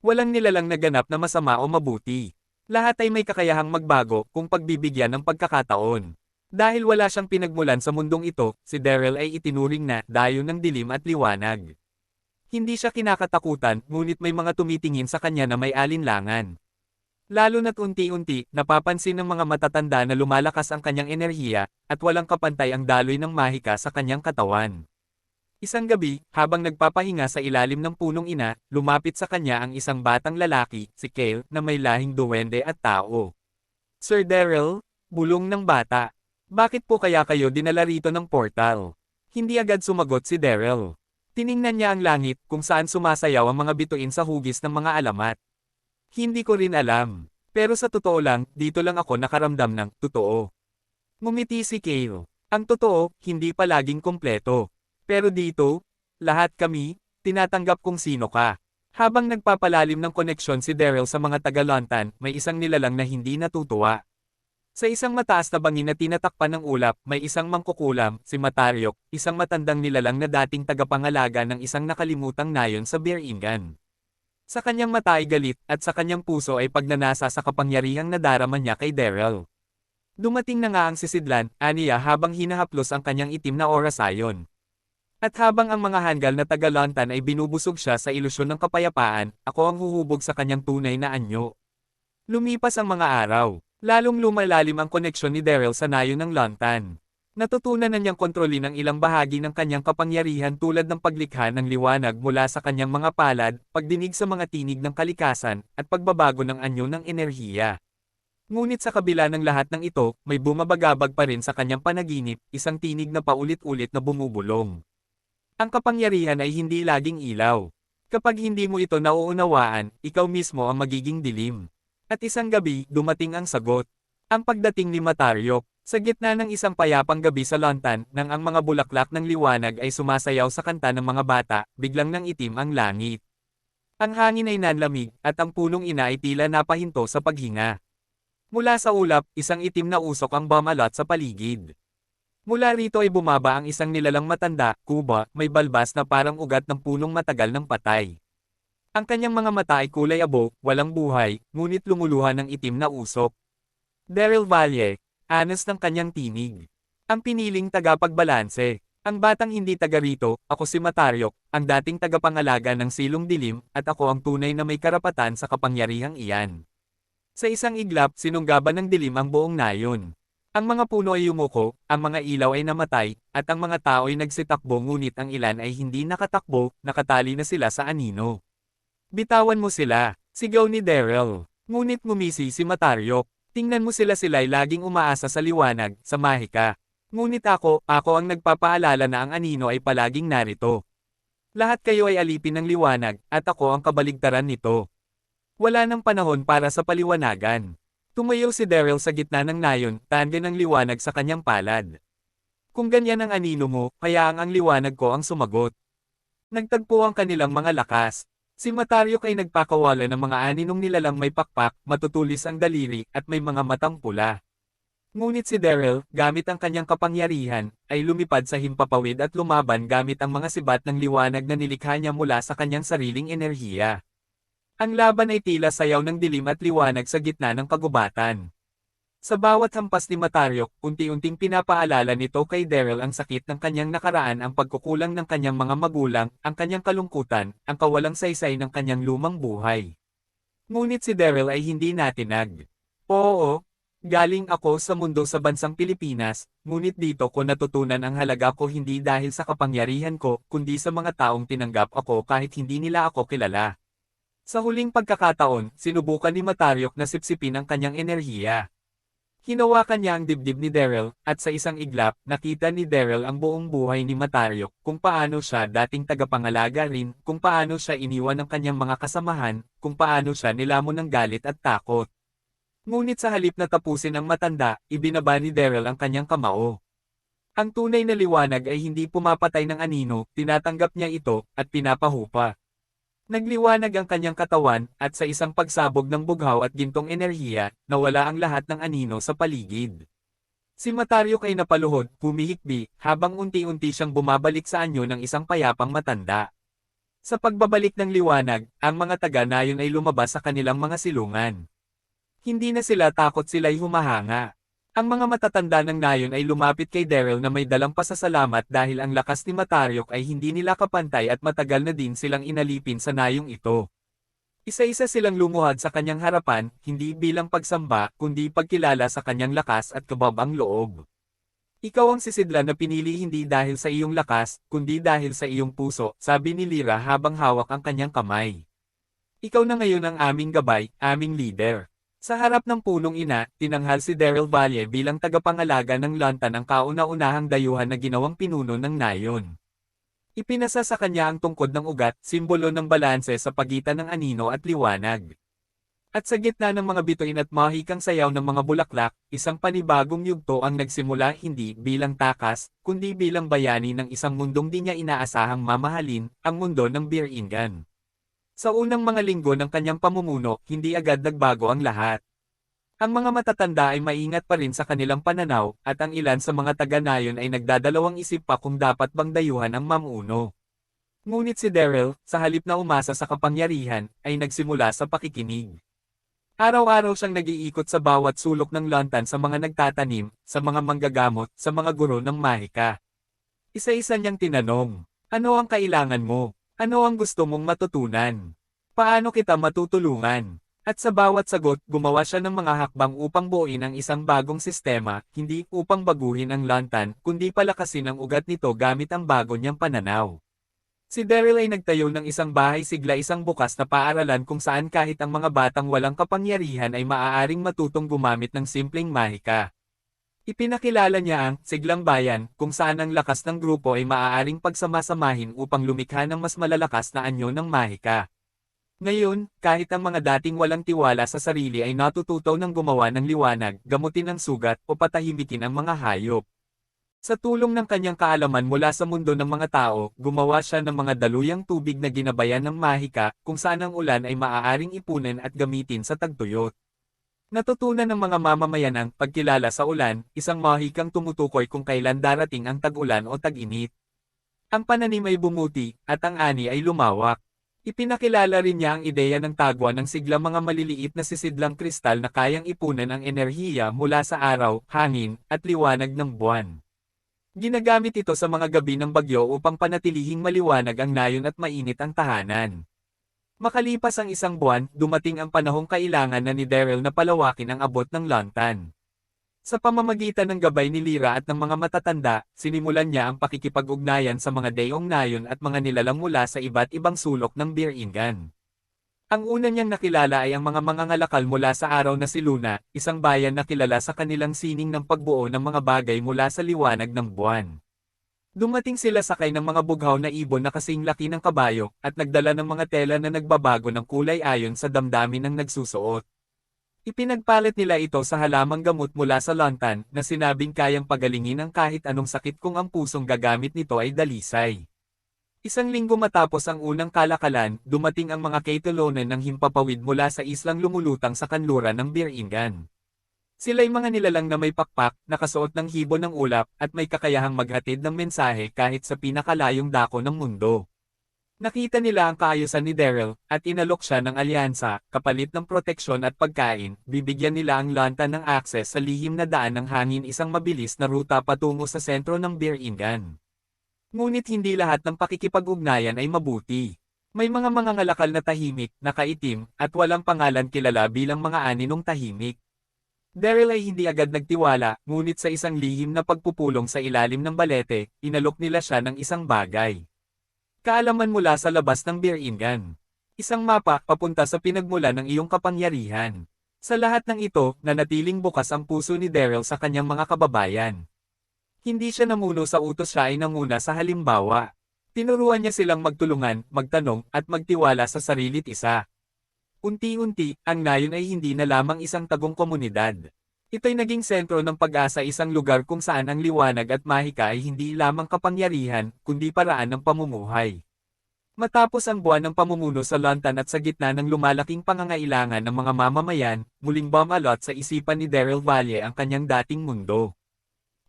[SPEAKER 2] Walang nilalang naganap na masama o mabuti. Lahat ay may kakayahang magbago kung pagbibigyan ng pagkakataon. Dahil wala siyang pinagmulan sa mundong ito, si Daryl ay itinuring na dayon ng dilim at liwanag. Hindi siya kinakatakutan, ngunit may mga tumitingin sa kanya na may alinlangan. Lalo na't unti-unti, napapansin ng mga matatanda na lumalakas ang kanyang enerhiya, at walang kapantay ang daloy ng mahika sa kanyang katawan. Isang gabi, habang nagpapahinga sa ilalim ng punong ina, lumapit sa kanya ang isang batang lalaki, si Kale, na may lahing duwende at tao. Sir Daryl, bulong ng bata. Bakit po kaya kayo dinala rito ng portal? Hindi agad sumagot si Daryl. Tiningnan niya ang langit kung saan sumasayaw ang mga bituin sa hugis ng mga alamat. Hindi ko rin alam. Pero sa totoo lang, dito lang ako nakaramdam ng totoo. Ngumiti si Kale. Ang totoo, hindi palaging kumpleto. Pero dito, lahat kami, tinatanggap kung sino ka. Habang nagpapalalim ng koneksyon si Daryl sa mga taga-Lontan, may isang nilalang na hindi natutuwa. Sa isang mataas na bangin na tinatakpan ng ulap, may isang mangkukulam, si Mataryok, isang matandang nilalang na dating tagapangalaga ng isang nakalimutang nayon sa Bear Ingan. Sa kanyang mata ay galit, at sa kanyang puso ay pagnanasa sa kapangyarihang nadarama niya kay Daryl. Dumating na nga ang sisidlan, aniya habang hinahaplos ang kanyang itim na orasayon. At habang ang mga hanggal na taga-Lontan ay binubusog siya sa ilusyon ng kapayapaan, ako ang huhubog sa kanyang tunay na anyo. Lumipas ang mga araw. Lalong lumalalim ang koneksyon ni Daryl sa nayon ng Lontan. Natutunan na niyang kontrolin ang ilang bahagi ng kanyang kapangyarihan tulad ng paglikha ng liwanag mula sa kanyang mga palad, pagdinig sa mga tinig ng kalikasan, at pagbabago ng anyo ng enerhiya. Ngunit sa kabila ng lahat ng ito, may bumabagabag pa rin sa kanyang panaginip, isang tinig na paulit-ulit na bumubulong. Ang kapangyarihan ay hindi laging ilaw. Kapag hindi mo ito nauunawaan, ikaw mismo ang magiging dilim. At isang gabi, dumating ang sagot. Ang pagdating ni Mataryok. Sa gitna ng isang payapang gabi sa Lontan, nang ang mga bulaklak ng liwanag ay sumasayaw sa kanta ng mga bata, biglang nang itim ang langit. Ang hangin ay nanlamig, at ang punong ina ay tila napahinto sa paghinga. Mula sa ulap, isang itim na usok ang bumalot sa paligid. Mula rito ay bumaba ang isang nilalang matanda, kuba, may balbas na parang ugat ng punong matagal ng patay. Ang kanyang mga mata ay kulay abo, walang buhay, ngunit lumuluha ng itim na usok. Daryl Valle, anas ng kanyang tinig. Ang piniling tagapagbalanse. Ang batang hindi taga rito, ako si Mataryok, ang dating tagapangalaga ng silong dilim, at ako ang tunay na may karapatan sa kapangyarihang iyan. Sa isang iglap, sinunggaban ng dilim ang buong nayon. Ang mga puno ay yumuko, ang mga ilaw ay namatay, at ang mga tao ay nagsitakbo ngunit ang ilan ay hindi nakatakbo, nakatali na sila sa anino. Bitawan mo sila, sigaw ni Daryl. Ngunit ngumisi si Mataryok. Tingnan mo sila'y laging umaasa sa liwanag, sa mahika. Ngunit ako ang nagpapaalala na ang anino ay palaging narito. Lahat kayo ay alipin ng liwanag, at ako ang kabaligtaran nito. Wala nang panahon para sa paliwanagan. Tumayo si Daryl sa gitna ng nayon, tanda ng liwanag sa kanyang palad. Kung ganyan ang anino mo, kaya ang liwanag ko ang sumagot. Nagtagpo ang kanilang mga lakas. Si Mataryok ay nagpakawala ng mga aninong nilalang may pakpak, matutulis ang daliri, at may mga matang pula. Ngunit si Daryl, gamit ang kanyang kapangyarihan, ay lumipad sa himpapawid at lumaban gamit ang mga sibat ng liwanag na nilikha niya mula sa kanyang sariling enerhiya. Ang laban ay tila sayaw ng dilim at liwanag sa gitna ng kagubatan. Sa bawat hampas ni Mataryok, unti-unting pinapaalala nito kay Daryl ang sakit ng kanyang nakaraan, ang pagkukulang ng kanyang mga magulang, ang kanyang kalungkutan, ang kawalang saysay ng kanyang lumang buhay. Ngunit si Daryl ay hindi natinag. Oo, galing ako sa mundo sa bansang Pilipinas, ngunit dito ko natutunan ang halaga ko hindi dahil sa kapangyarihan ko, kundi sa mga taong tinanggap ako kahit hindi nila ako kilala. Sa huling pagkakataon, sinubukan ni Mataryok na sipsipin ang kanyang enerhiya. Hinawakan niya ang dibdib ni Daryl, at sa isang iglap, nakita ni Daryl ang buong buhay ni Mataryok, kung paano siya dating tagapangalaga rin, kung paano siya iniwan ng kanyang mga kasamahan, kung paano siya nilamon ng galit at takot. Ngunit sa halip na tapusin ang matanda, ibinaba ni Daryl ang kanyang kamao. Ang tunay na liwanag ay hindi pumapatay ng anino, tinatanggap niya ito, at pinapahupa. Nagliwanag ang kanyang katawan, at sa isang pagsabog ng bughaw at gintong enerhiya, nawala ang lahat ng anino sa paligid. Si Mataryok ay napaluhod, humihikbi, habang unti-unti siyang bumabalik sa anyo ng isang payapang matanda. Sa pagbabalik ng liwanag, ang mga taga-nayon ay lumabas sa kanilang mga silungan. Hindi na sila takot, sila'y humahanga. Ang mga matatanda ng nayon ay lumapit kay Daryl na may dalang pasasalamat dahil ang lakas ni Mataryok ay hindi nila kapantay at matagal na din silang inalipin sa nayong ito. Isa-isa silang lumuhad sa kanyang harapan, hindi bilang pagsamba, kundi pagkilala sa kanyang lakas at kababang loob. Ikaw ang sisidlan na pinili hindi dahil sa iyong lakas, kundi dahil sa iyong puso, sabi ni Lyra habang hawak ang kanyang kamay. Ikaw na ngayon ang aming gabay, aming leader. Sa harap ng punong ina, tinanghal si Daryl Valle bilang tagapangalaga ng lantan ang kauna-unahang dayuhan na ginawang pinuno ng nayon. Ipinasa sa kanya ang tungkod ng ugat, simbolo ng balanse sa pagitan ng anino at liwanag. At sa gitna ng mga bituin at mahikang sayaw ng mga bulaklak, isang panibagong yugto ang nagsimula hindi bilang takas, kundi bilang bayani ng isang mundong di niya inaasahang mamahalin, ang mundo ng Beer Ingan. Sa unang mga linggo ng kanyang pamumuno, hindi agad nagbago ang lahat. Ang mga matatanda ay maingat pa rin sa kanilang pananaw, at ang ilan sa mga taga-nayon ay nagdadalawang isip pa kung dapat bang dayuhan ang mamuno. Ngunit si Daryl, sa halip na umasa sa kapangyarihan, ay nagsimula sa pakikinig. Araw-araw siyang nag-iikot sa bawat sulok ng lantan sa mga nagtatanim, sa mga manggagamot, sa mga guro ng mahika. Isa-isa niyang tinanong, ano ang kailangan mo? Ano ang gusto mong matutunan? Paano kita matutulungan? At sa bawat sagot, gumawa siya ng mga hakbang upang buuin ang isang bagong sistema, hindi upang baguhin ang lantan, kundi palakasin ang ugat nito gamit ang bago niyang pananaw. Si Daryl ay nagtayo ng isang bahay sigla, isang bukas na paaralan kung saan kahit ang mga batang walang kapangyarihan ay maaaring matutong gumamit ng simpleng mahika. Ipinakilala niya ang siglang bayan, kung saan ang lakas ng grupo ay maaaring pagsamasamahin upang lumikha ng mas malalakas na anyo ng mahika. Ngayon, kahit ang mga dating walang tiwala sa sarili ay natututo ng gumawa ng liwanag, gamutin ang sugat, o patahimikin ang mga hayop. Sa tulong ng kanyang kaalaman mula sa mundo ng mga tao, gumawa siya ng mga daluyang tubig na ginabayan ng mahika, kung saan ang ulan ay maaaring ipunin at gamitin sa tagtuyot. Natutunan ng mga mamamayan ang pagkilala sa ulan, isang mahikang tumutukoy kung kailan darating ang tag-ulan o tag-init. Ang pananim ay bumuti, at ang ani ay lumawak. Ipinakilala rin niya ang ideya ng tagwa ng sigla, mga maliliit na sisidlang kristal na kayang ipunan ang enerhiya mula sa araw, hangin, at liwanag ng buwan. Ginagamit ito sa mga gabi ng bagyo upang panatilihing maliwanag ang nayon at mainit ang tahanan. Makalipas ang isang buwan, dumating ang panahong kailangan na ni Daryl na palawakin ang abot ng lantan. Sa pamamagitan ng gabay ni Lyra at ng mga matatanda, sinimulan niya ang pakikipag-ugnayan sa mga dayong nayon at mga nilalang mula sa iba't ibang sulok ng Beer Ingan. Ang una niyang nakilala ay ang mga mangangalakal mula sa araw na si Luna, isang bayan na kilala sa kanilang sining ng pagbuo ng mga bagay mula sa liwanag ng buwan. Dumating sila sakay ng mga bughaw na ibon na kasing laki ng kabayo, at nagdala ng mga tela na nagbabago ng kulay ayon sa damdamin ng nagsusuot. Ipinagpalit nila ito sa halamang gamot mula sa lantan, na sinabing kayang pagalingin ang kahit anong sakit kung ang pusong gagamit nito ay dalisay. Isang linggo matapos ang unang kalakalan, dumating ang mga Keitolonan ng himpapawid mula sa islang lumulutang sa kanluran ng Beer Ingan. Sila'y mga nilalang na may pakpak, nakasuot ng hibo ng ulap, at may kakayahang maghatid ng mensahe kahit sa pinakalayong dako ng mundo. Nakita nila ang kaayusan ni Daryl, at inalok siya ng alyansa, kapalit ng proteksyon at pagkain, bibigyan nila ang lantan ng akses sa lihim na daan ng hangin, isang mabilis na ruta patungo sa sentro ng Beer Ingan. Ngunit hindi lahat ng pakikipag-ugnayan ay mabuti. May mga mangangalakal na tahimik, nakaitim, at walang pangalan kilala bilang mga aninong tahimik. Daryl ay hindi agad nagtiwala, ngunit sa isang lihim na pagpupulong sa ilalim ng balete, inalok nila siya ng isang bagay. Kaalaman mula sa labas ng Beer Ingan. Isang mapa papunta sa pinagmula ng iyong kapangyarihan. Sa lahat ng ito, nanatiling bukas ang puso ni Daryl sa kanyang mga kababayan. Hindi siya namuno sa utos, siya ay nanguna sa halimbawa. Tinuruan niya silang magtulungan, magtanong, at magtiwala sa sarili't isa. Unti-unti, ang nayon ay hindi na lamang isang tagong komunidad. Ito'y naging sentro ng pag-asa, isang lugar kung saan ang liwanag at mahika ay hindi lamang kapangyarihan, kundi paraan ng pamumuhay. Matapos ang buwan ng pamumuno sa lantan at sa gitna ng lumalaking pangangailangan ng mga mamamayan, muling bumalot sa isipan ni Daryl Valle ang kanyang dating mundo.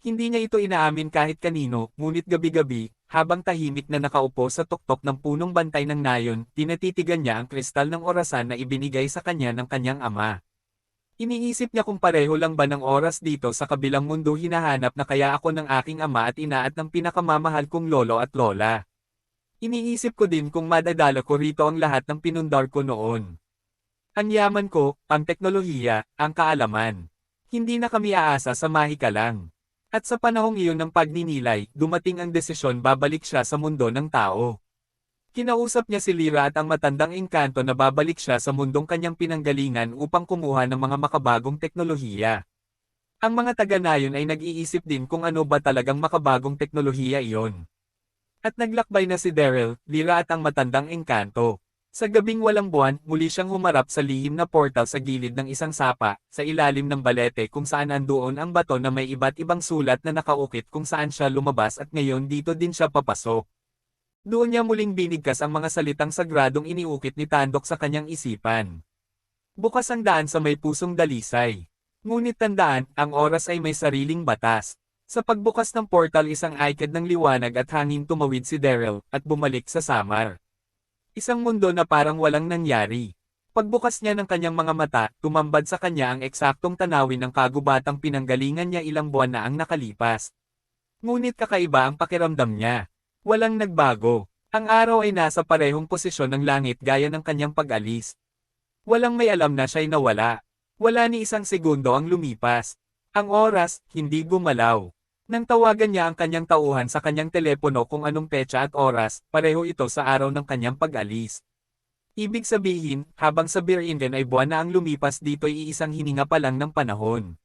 [SPEAKER 2] Hindi niya ito inaamin kahit kanino, ngunit gabi-gabi, habang tahimik na nakaupo sa tuktok ng punong bantay ng nayon, tinatitigan niya ang kristal ng orasan na ibinigay sa kanya ng kanyang ama. Iniisip niya kung pareho lang ba ng oras dito sa kabilang mundo, hinahanap na kaya ako ng aking ama at ina at ng pinakamamahal kong lolo at lola. Iniisip ko din kung madadala ko rito ang lahat ng pinundar ko noon. Ang yaman ko, ang teknolohiya, ang kaalaman. Hindi na kami aasa sa mahikalang. At sa panahong iyon ng pagninilay, dumating ang desisyon babalik siya sa mundo ng tao. Kinausap niya si Lyra at ang matandang engkanto na babalik siya sa mundong kanyang pinanggalingan upang kumuha ng mga makabagong teknolohiya. Ang mga taga-nayon ay nag-iisip din kung ano ba talagang makabagong teknolohiya iyon. At naglakbay na si Daryl, Lyra at ang matandang engkanto. Sa gabing walang buwan, muli siyang humarap sa lihim na portal sa gilid ng isang sapa, sa ilalim ng balete kung saan andoon ang bato na may iba't ibang sulat na nakaukit kung saan siya lumabas at ngayon dito din siya papasok. Doon niya muling binigkas ang mga salitang sagradong iniukit ni Tandok sa kanyang isipan. Bukas ang daan sa may pusong dalisay. Ngunit tandaan, ang oras ay may sariling batas. Sa pagbukas ng portal isang aikad ng liwanag at hangin tumawid si Daryl, at bumalik sa Samar. Isang mundo na parang walang nangyari. Pagbukas niya ng kanyang mga mata, tumambad sa kanya ang eksaktong tanawin ng kagubatang pinanggalingan niya ilang buwan na ang nakalipas. Ngunit kakaiba ang pakiramdam niya. Walang nagbago. Ang araw ay nasa parehong posisyon ng langit gaya ng kanyang pag-alis. Walang may alam na siya'y nawala. Wala ni isang segundo ang lumipas. Ang oras, hindi gumalaw. Nang tawagan niya ang kanyang tauhan sa kanyang telepono kung anong petsa at oras, pareho ito sa araw ng kanyang pag-alis. Ibig sabihin, habang sa Biringan ay buwan na ang lumipas dito ay iisang hininga pa lang ng panahon.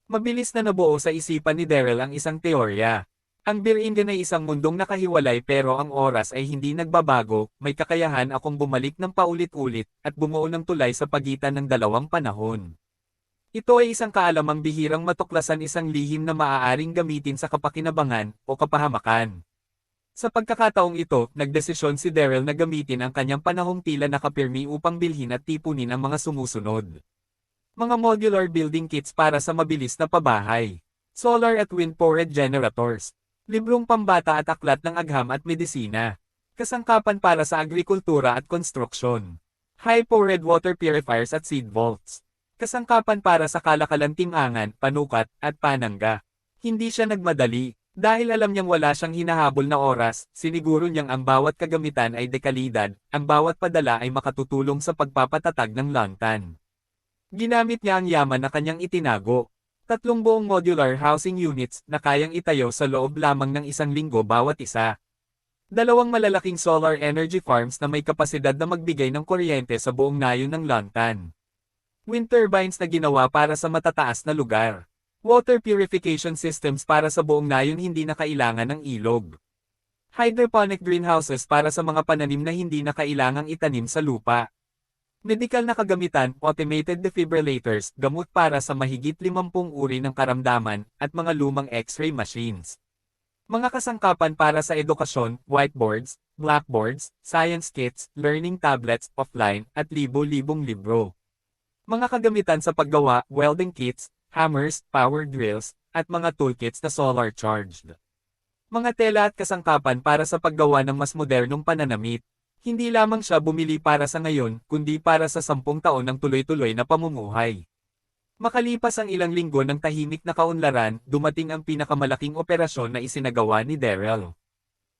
[SPEAKER 2] Mabilis na nabuo sa isipan ni Daryl ang isang teorya. Ang Biringan ay isang mundong nakahiwalay pero ang oras ay hindi nagbabago, may kakayahan akong bumalik ng paulit-ulit, at bumuo ng tulay sa pagitan ng dalawang panahon. Ito ay isang kaalamang bihirang matuklasan isang lihim na maaaring gamitin sa kapakinabangan o kapahamakan. Sa pagkakataong ito, nagdesisyon si Daryl na gamitin ang kanyang panahong tila nakapirmi upang bilhin at tipunin ang mga sumusunod. Mga modular building kits para sa mabilis na pabahay. Solar at wind-powered generators. Librong pambata at aklat ng agham at medisina. Kasangkapan para sa agrikultura at konstruksyon. High-powered water purifiers at seed vaults. Kasangkapan para sa kalakalang timangan, panukat, at panangga. Hindi siya nagmadali. Dahil alam niyang wala siyang hinahabol na oras, siniguro niyang ang bawat kagamitan ay dekalidad, ang bawat padala ay makatutulong sa pagpapatatag ng lantan. Ginamit niya ang yaman na kanyang itinago. 3 buong modular housing units na kayang itayo sa loob lamang ng 1 linggo bawat isa. 2 malalaking solar energy farms na may kapasidad na magbigay ng kuryente sa buong nayon ng lantan. Wind turbines na ginawa para sa matataas na lugar. Water purification systems para sa buong nayon hindi na kailangan ng ilog. Hydroponic greenhouses para sa mga pananim na hindi na kailangang itanim sa lupa. Medikal na kagamitan, automated defibrillators, gamot para sa mahigit 50 uri ng karamdaman, at mga lumang X-ray machines. Mga kasangkapan para sa edukasyon, whiteboards, blackboards, science kits, learning tablets, offline, at libo-libong libro. Mga kagamitan sa paggawa, welding kits, hammers, power drills, at mga toolkits na solar-charged. Mga tela at kasangkapan para sa paggawa ng mas modernong pananamit. Hindi lamang siya bumili para sa ngayon, kundi para sa 10 taon ng tuloy-tuloy na pamumuhay. Makalipas ang ilang linggo ng tahimik na kaunlaran, dumating ang pinakamalaking operasyon na isinagawa ni Daryl.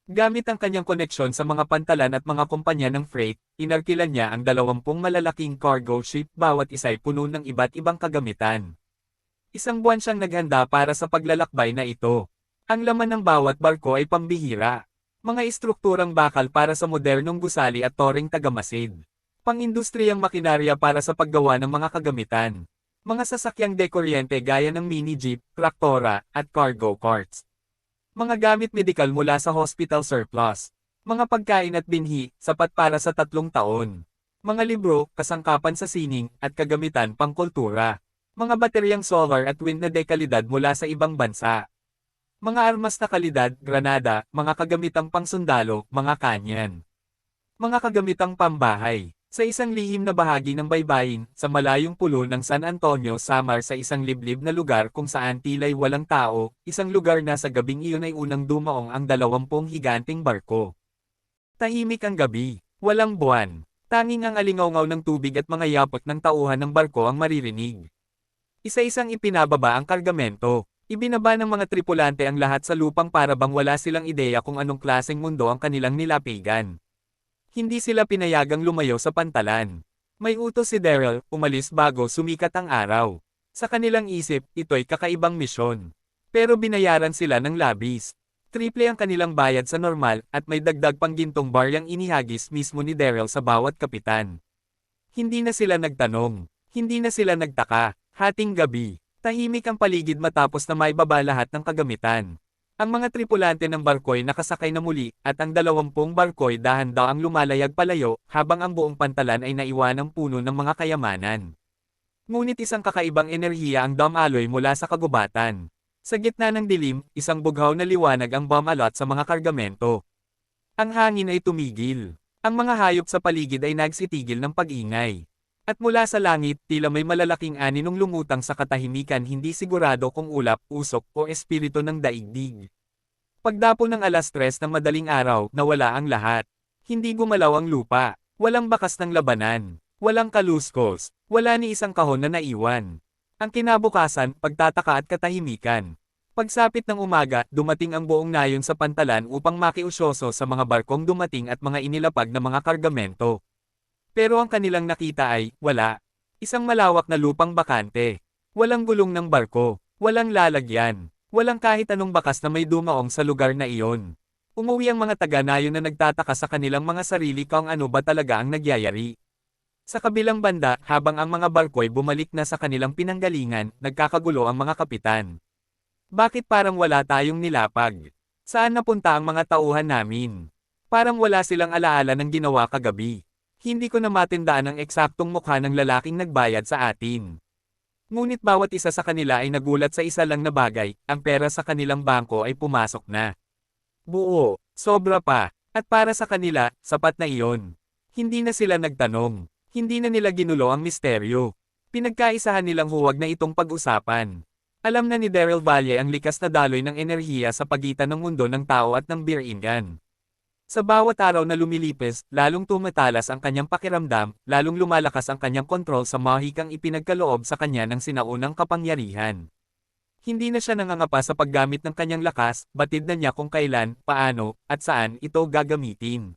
[SPEAKER 2] Gamit ang kanyang koneksyon sa mga pantalan at mga kumpanya ng freight, inarkilan niya ang 20 malalaking cargo ship bawat isa'y puno ng iba't ibang kagamitan. 1 buwan siyang naghanda para sa paglalakbay na ito. Ang laman ng bawat barko ay pambihira. Mga istrukturang bakal para sa modernong gusali at toreng tagamasid. Pang-industriyang makinarya para sa paggawa ng mga kagamitan. Mga sasakyang dekuryente gaya ng mini-jeep, traktora, at cargo carts. Mga gamit medikal mula sa hospital surplus. Mga pagkain at binhi, sapat para sa 3 taon. Mga libro, kasangkapan sa sining, at kagamitan pangkultura. Mga bateryang solar at wind na dekalidad mula sa ibang bansa. Mga armas na kalidad, granada, mga kagamitang pangsundalo, mga kanyan. Mga kagamitang pambahay. Sa isang lihim na bahagi ng baybayin, sa malayong pulo ng San Antonio, Samar sa isang liblib na lugar kung saan tila'y walang tao, isang lugar na sa gabing iyon ay unang dumaong ang 20 higanting barko. Tahimik ang gabi, walang buwan. Tanging ang alingawngaw ng tubig at mga yapot ng tauhan ng barko ang maririnig. Isa-isang ipinababa ang kargamento. Ibinaba ng mga tripulante ang lahat sa lupang para bang wala silang ideya kung anong klaseng mundo ang kanilang nilapigan. Hindi sila pinayagang lumayo sa pantalan. May utos si Daryl, umalis bago sumikat ang araw. Sa kanilang isip, ito'y kakaibang misyon. Pero binayaran sila ng labis. Triple ang kanilang bayad sa normal, at may dagdag pang gintong baryang inihagis mismo ni Daryl sa bawat kapitan. Hindi na sila nagtanong. Hindi na sila nagtaka. Hating gabi. Tahimik ang paligid matapos na maibaba lahat ng kagamitan. Ang mga tripulante ng barko'y nakasakay na muli, at ang 20 barko'y dahan-daang lumalayag palayo, habang ang buong pantalan ay naiwanang puno ng mga kayamanan. Ngunit isang kakaibang enerhiya ang dumaloy mula sa kagubatan. Sa gitna ng dilim, isang bughaw na liwanag ang bumalot sa mga kargamento. Ang hangin ay tumigil. Ang mga hayop sa paligid ay nagsitigil ng pag-ingay. At mula sa langit, tila may malalaking aninong lumutang sa katahimikan, hindi sigurado kung ulap, usok, o espiritu ng daigdig. Pagdapo ng 3:00 ng madaling araw, nawala ang lahat. Hindi gumalaw ang lupa. Walang bakas ng labanan. Walang kaluskos. Wala ni isang kahon na naiwan. Ang kinabukasan, pagtataka at katahimikan. Pagsapit ng umaga, dumating ang buong nayon sa pantalan upang makiusyoso sa mga barkong dumating at mga inilapag na mga kargamento. Pero ang kanilang nakita ay, wala. Isang malawak na lupang bakante. Walang gulong ng barko. Walang lalagyan. Walang kahit anong bakas na may dumaong sa lugar na iyon. Umuwi ang mga taga-nayon na nagtataka sa kanilang mga sarili kung ano ba talaga ang nagyayari. Sa kabilang banda, habang ang mga barko'y bumalik na sa kanilang pinanggalingan, nagkakagulo ang mga kapitan. Bakit parang wala tayong nilapag? Saan napunta ang mga tauhan namin? Parang wala silang alaala ng ginawa kagabi. Hindi ko na matindaan ang eksaktong mukha ng lalaking nagbayad sa atin. Ngunit bawat isa sa kanila ay nagulat sa isa lang na bagay, ang pera sa kanilang bangko ay pumasok na. Buo, sobra pa, at para sa kanila, sapat na iyon. Hindi na sila nagtanong. Hindi na nila ginulo ang misteryo. Pinagkaisahan nilang huwag na itong pag-usapan. Alam na ni Daryl Valle ang likas na daloy ng enerhiya sa pagitan ng mundo ng tao at ng Biringan. Sa bawat araw na lumilipis, lalong tumatalas ang kanyang pakiramdam, lalong lumalakas ang kanyang kontrol sa mahikang ipinagkaloob sa kanya ng sinaunang kapangyarihan. Hindi na siya nangangapa sa paggamit ng kanyang lakas, batid na niya kung kailan, paano, at saan ito gagamitin.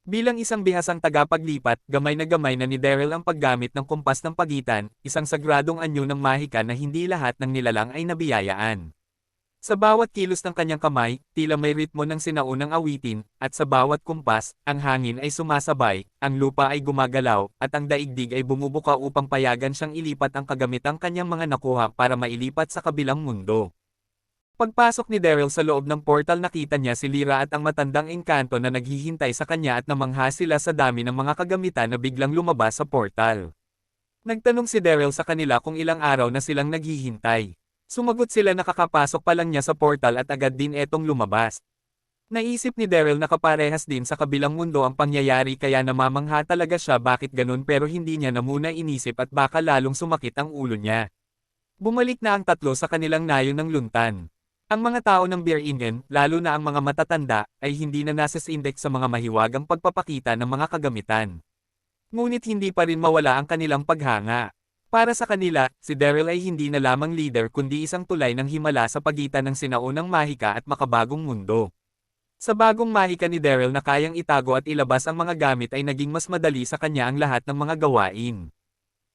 [SPEAKER 2] Bilang isang bihasang tagapaglipat, gamay na ni Daryl ang paggamit ng kumpas ng pagitan, isang sagradong anyo ng mahika na hindi lahat ng nilalang ay nabiyayaan. Sa bawat kilos ng kanyang kamay, tila may ritmo ng sinaunang awitin, at sa bawat kumpas, ang hangin ay sumasabay, ang lupa ay gumagalaw, at ang daigdig ay bumubuka upang payagan siyang ilipat ang kagamitang kanyang mga nakuha para mailipat sa kabilang mundo. Pagpasok ni Daryl sa loob ng portal, nakita niya si Lyra at ang matandang engkanto na naghihintay sa kanya, at namangha sila sa dami ng mga kagamitan na biglang lumabas sa portal. Nagtanong si Daryl sa kanila kung ilang araw na silang naghihintay. Sumagot sila na kakapasok pa lang niya sa portal at agad din etong lumabas. Naisip ni Daryl na kaparehas din sa kabilang mundo ang pangyayari, kaya namamangha talaga siya bakit ganun, pero hindi niya na muna inisip at baka lalong sumakit ang ulo niya. Bumalik na ang tatlo sa kanilang nayon ng luntan. Ang mga tao ng Biringen, lalo na ang mga matatanda, ay hindi na nasa-index sa mga mahiwagang pagpapakita ng mga kagamitan. Ngunit hindi pa rin mawala ang kanilang paghanga. Para sa kanila, si Daryl ay hindi na lamang leader kundi isang tulay ng himala sa pagitan ng sinaunang mahika at makabagong mundo. Sa bagong mahika ni Daryl na kayang itago at ilabas ang mga gamit, ay naging mas madali sa kanya ang lahat ng mga gawain.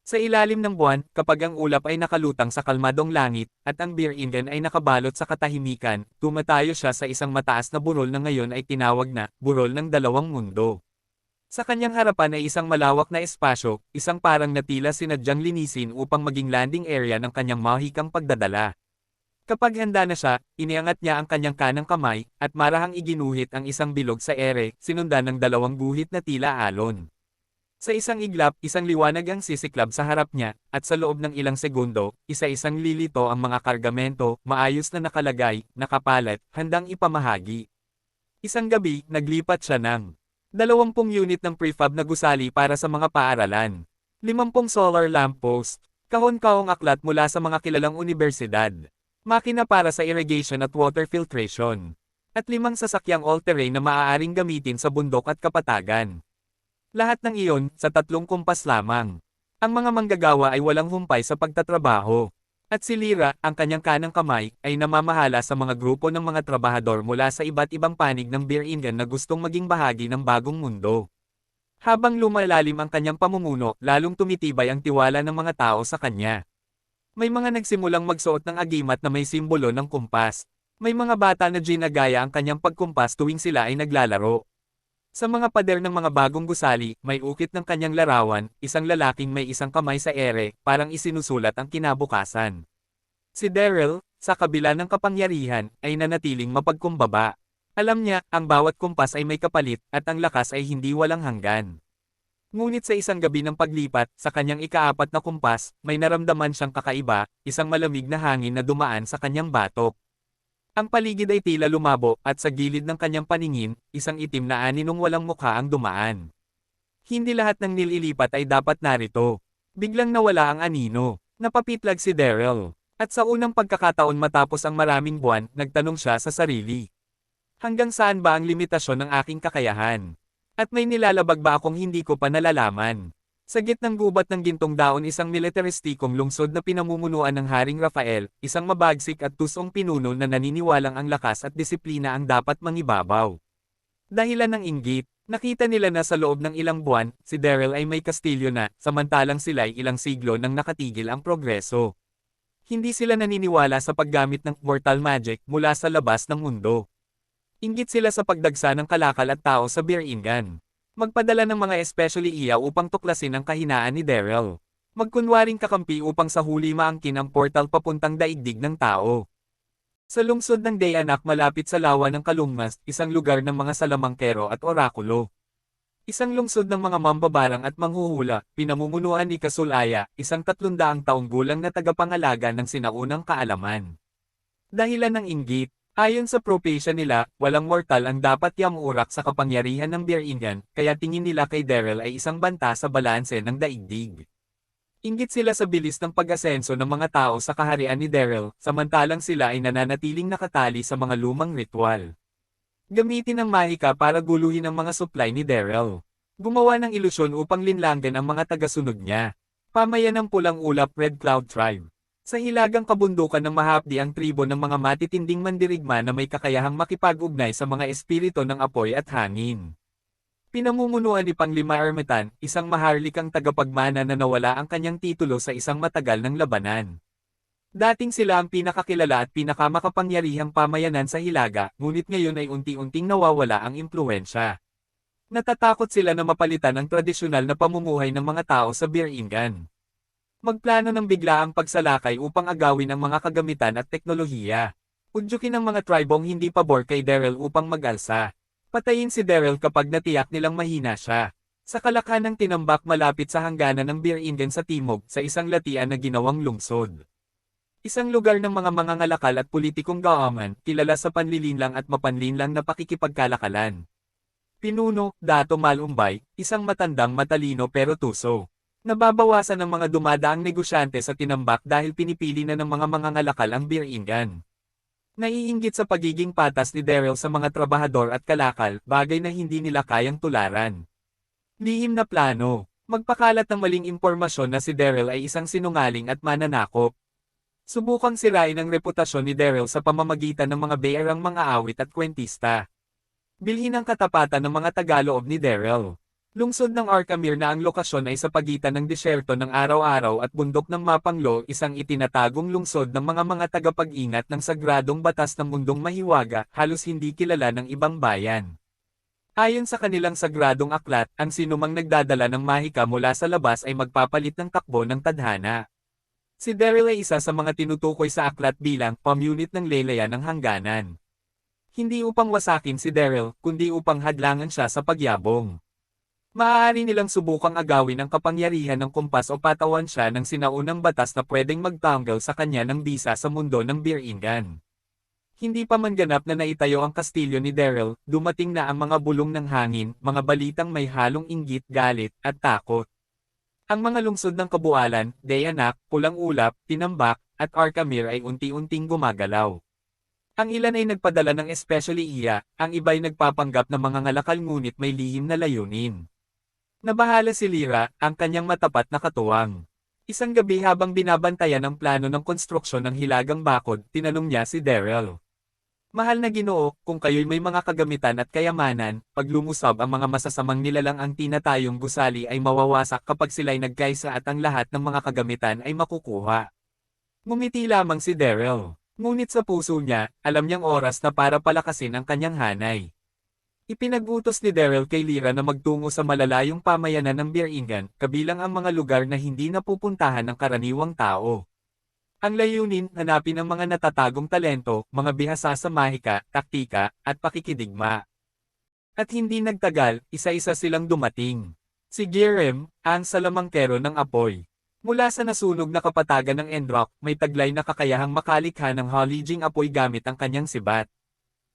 [SPEAKER 2] Sa ilalim ng buwan, kapag ang ulap ay nakalutang sa kalmadong langit, at ang Biringen ay nakabalot sa katahimikan, tumatayo siya sa isang mataas na burol na ngayon ay tinawag na burol ng dalawang mundo. Sa kanyang harapan ay isang malawak na espasyo, isang parang na tila sinadyang linisin upang maging landing area ng kanyang mahikang pagdadala. Kapag handa na siya, iniangat niya ang kanyang kanang kamay, at marahang iginuhit ang isang bilog sa ere, sinundan ng 2 guhit na tila alon. Sa isang iglap, isang liwanag ang sisiklab sa harap niya, at sa loob ng ilang segundo, isa-isang lilito ang mga kargamento, maayos na nakalagay, nakapalat, handang ipamahagi. Isang gabi, naglipat siya ng 20 unit ng prefab na gusali para sa mga paaralan, 50 solar lamppost, kahon-kahong aklat mula sa mga kilalang unibersidad, makina para sa irrigation at water filtration, at 5 sasakyang all-terrain na maaaring gamitin sa bundok at kapatagan. Lahat ng iyon, sa 3 kumpas lamang. Ang mga manggagawa ay walang humpay sa pagtatrabaho. At si Lyra, ang kanyang kanang kamay, ay namamahala sa mga grupo ng mga trabahador mula sa iba't ibang panig ng Biringen na gustong maging bahagi ng bagong mundo. Habang lumalalim ang kanyang pamumuno, lalong tumitibay ang tiwala ng mga tao sa kanya. May mga nagsimulang magsuot ng agimat na may simbolo ng kumpas. May mga bata na ginagaya ang kanyang pagkumpas tuwing sila ay naglalaro. Sa mga pader ng mga bagong gusali, may ukit ng kanyang larawan, isang lalaking may isang kamay sa ere, parang isinusulat ang kinabukasan. Si Daryl, sa kabila ng kapangyarihan, ay nanatiling mapagkumbaba. Alam niya, ang bawat kumpas ay may kapalit, at ang lakas ay hindi walang hanggan. Ngunit sa isang gabi ng paglipat, sa kanyang ikaapat na kumpas, may naramdaman siyang kakaiba, isang malamig na hangin na dumaan sa kanyang batok. Ang paligid ay tila lumabo, at sa gilid ng kanyang paningin, isang itim na aninong walang mukha ang dumaan. Hindi lahat ng nililipat ay dapat narito. Biglang nawala ang anino. Napapitlag si Daryl. At sa unang pagkakataon matapos ang maraming buwan, nagtanong siya sa sarili. Hanggang saan ba ang limitasyon ng aking kakayahan? At may nilalabag ba akong hindi ko pa nalalaman? Sa gitnang gubat ng gintong daon isang militaristikong lungsod na pinamumunuan ng Haring Rafael, isang mabagsik at tusong pinuno na naniniwalang ang lakas at disiplina ang dapat mangibabaw. Dahilan ng inggit, nakita nila na sa loob ng ilang buwan, si Daryl ay may kastilyo na, samantalang sila ay ilang siglo nang nakatigil ang progreso. Hindi sila naniniwala sa paggamit ng mortal magic mula sa labas ng mundo. Inggit sila sa pagdagsa ng kalakal at tao sa Birmingham. Magpadala ng mga especially iya upang tuklasin ang kahinaan ni Daryl. Magkunwaring kakampi upang sa huli maangkin ang portal papuntang daigdig ng tao. Sa lungsod ng Dayanak malapit sa lawa ng Kalungmas, isang lugar ng mga salamangkero at orakulo. Isang lungsod ng mga mambabarang at manghuhula, pinamumunuan ni Kasulaya, isang 300 taong gulang na tagapangalaga ng sinaunang kaalaman. Dahilan ng inggit. Ayon sa propesya nila, walang mortal ang dapat yamuurak sa kapangyarihan ng Birmingham, kaya tingin nila kay Daryl ay isang banta sa balanse ng daigdig. Inggit sila sa bilis ng pag-asenso ng mga tao sa kaharian ni Daryl, samantalang sila ay nananatiling nakatali sa mga lumang ritual. Gamitin ang mahika para guluhin ang mga supply ni Daryl. Gumawa ng ilusyon upang linlanggan ang mga tagasunod niya. Pamayan ng Pulang Ulap Red Cloud Tribe. Sa hilagang kabundukan ng mahapdi ang tribo ng mga matitinding mandirigma na may kakayahang makipag-ugnay sa mga espiritu ng apoy at hangin. Pinamumunuan ni Panglima Ermitan, isang maharlikang tagapagmana na nawala ang kanyang titulo sa isang matagal ng labanan. Dating sila ang pinakakilala at pinakamakapangyarihang pamayanan sa Hilaga, ngunit ngayon ay unti-unting nawawala ang impluwensya. Natatakot sila na mapalitan ang tradisyonal na pamumuhay ng mga tao sa Birmingham. Magplano ng biglaang pagsalakay upang agawin ang mga kagamitan at teknolohiya. Udyukin ang mga tribong hindi pabor kay Daryl upang mag-alsa. Patayin si Daryl kapag natiyak nilang mahina siya. Sa kalakhanang tinambak malapit sa hangganan ng Birmingham sa timog, sa isang latian na ginawang lungsod. Isang lugar ng mga mangangalakal at politikong gaaman, kilala sa panlilinlang at mapanlinlang na pakikipagkalakalan. Pinuno, Dato Malumbay, isang matandang matalino pero tuso. Nababawasan ng mga dumadaang negosyante sa tinambak dahil pinipili na ng mga mangangalakal ang Birmingham. Naiinggit sa pagiging patas ni Daryl sa mga trabahador at kalakal, bagay na hindi nila kayang tularan. Lihim na plano. Magpakalat ng maling impormasyon na si Daryl ay isang sinungaling at mananakop. Subukang sirain ang reputasyon ni Daryl sa pamamagitan ng mga bayarang mga awit at kwentista. Bilhin ang katapatan ng mga tagaloob ni Daryl. Lungsod ng Arkamir na ang lokasyon ay sa pagitan ng disyerto ng araw-araw at bundok ng Mapanglo, isang itinatagong lungsod ng mga tagapag-ingat ng sagradong batas ng mundong mahiwaga, halos hindi kilala ng ibang bayan. Ayon sa kanilang sagradong aklat, ang sinumang nagdadala ng mahika mula sa labas ay magpapalit ng takbo ng tadhana. Si Daryl ay isa sa mga tinutukoy sa aklat bilang pamunit ng lelayan ng hangganan. Hindi upang wasakin si Daryl, kundi upang hadlangan siya sa pagyabong. Maaari nilang subukang agawin ang kapangyarihan ng kumpas o patawan siya ng sinaunang batas na pwedeng magtanggal sa kanya ng bisa sa mundo ng Birmingham. Hindi pa man ganap na naitayo ang kastilyo ni Daryl, dumating na ang mga bulong ng hangin, mga balitang may halong inggit, galit, at takot. Ang mga lungsod ng Kabualan, Dayanak, Pulang Ulap, Tinambak, at Arkamir ay unti-unting gumagalaw. Ang ilan ay nagpadala ng especially iya, ang iba'y nagpapanggap na mga ngalakal ngunit may lihim na layunin. Nabahala si Lyra, ang kanyang matapat na katuwang. Isang gabi habang binabantayan ang plano ng konstruksyon ng Hilagang Bakod, tinanong niya si Daryl. Mahal na Ginoo, kung kayo'y may mga kagamitan at kayamanan, pag lumusab ang mga masasamang nilalang ang tinatayong gusali ay mawawasak kapag sila'y nagkaisa at ang lahat ng mga kagamitan ay makukuha. Ngumiti lamang si Daryl. Ngunit sa puso niya, alam niyang oras na para palakasin ang kanyang hanay. Ipinag-utos ni Daryl kay Lyra na magtungo sa malalayong pamayanan ng Birmingham, kabilang ang mga lugar na hindi napupuntahan ng karaniwang tao. Ang layunin, hanapin ang mga natatagong talento, mga bihasa sa mahika, taktika, at pakikidigma. At hindi nagtagal, isa-isa silang dumating. Si Jerem, ang salamangkero ng apoy. Mula sa nasunog na kapatagan ng Endrock, may taglay na kakayahang makalikha ng haliging apoy gamit ang kanyang sibat.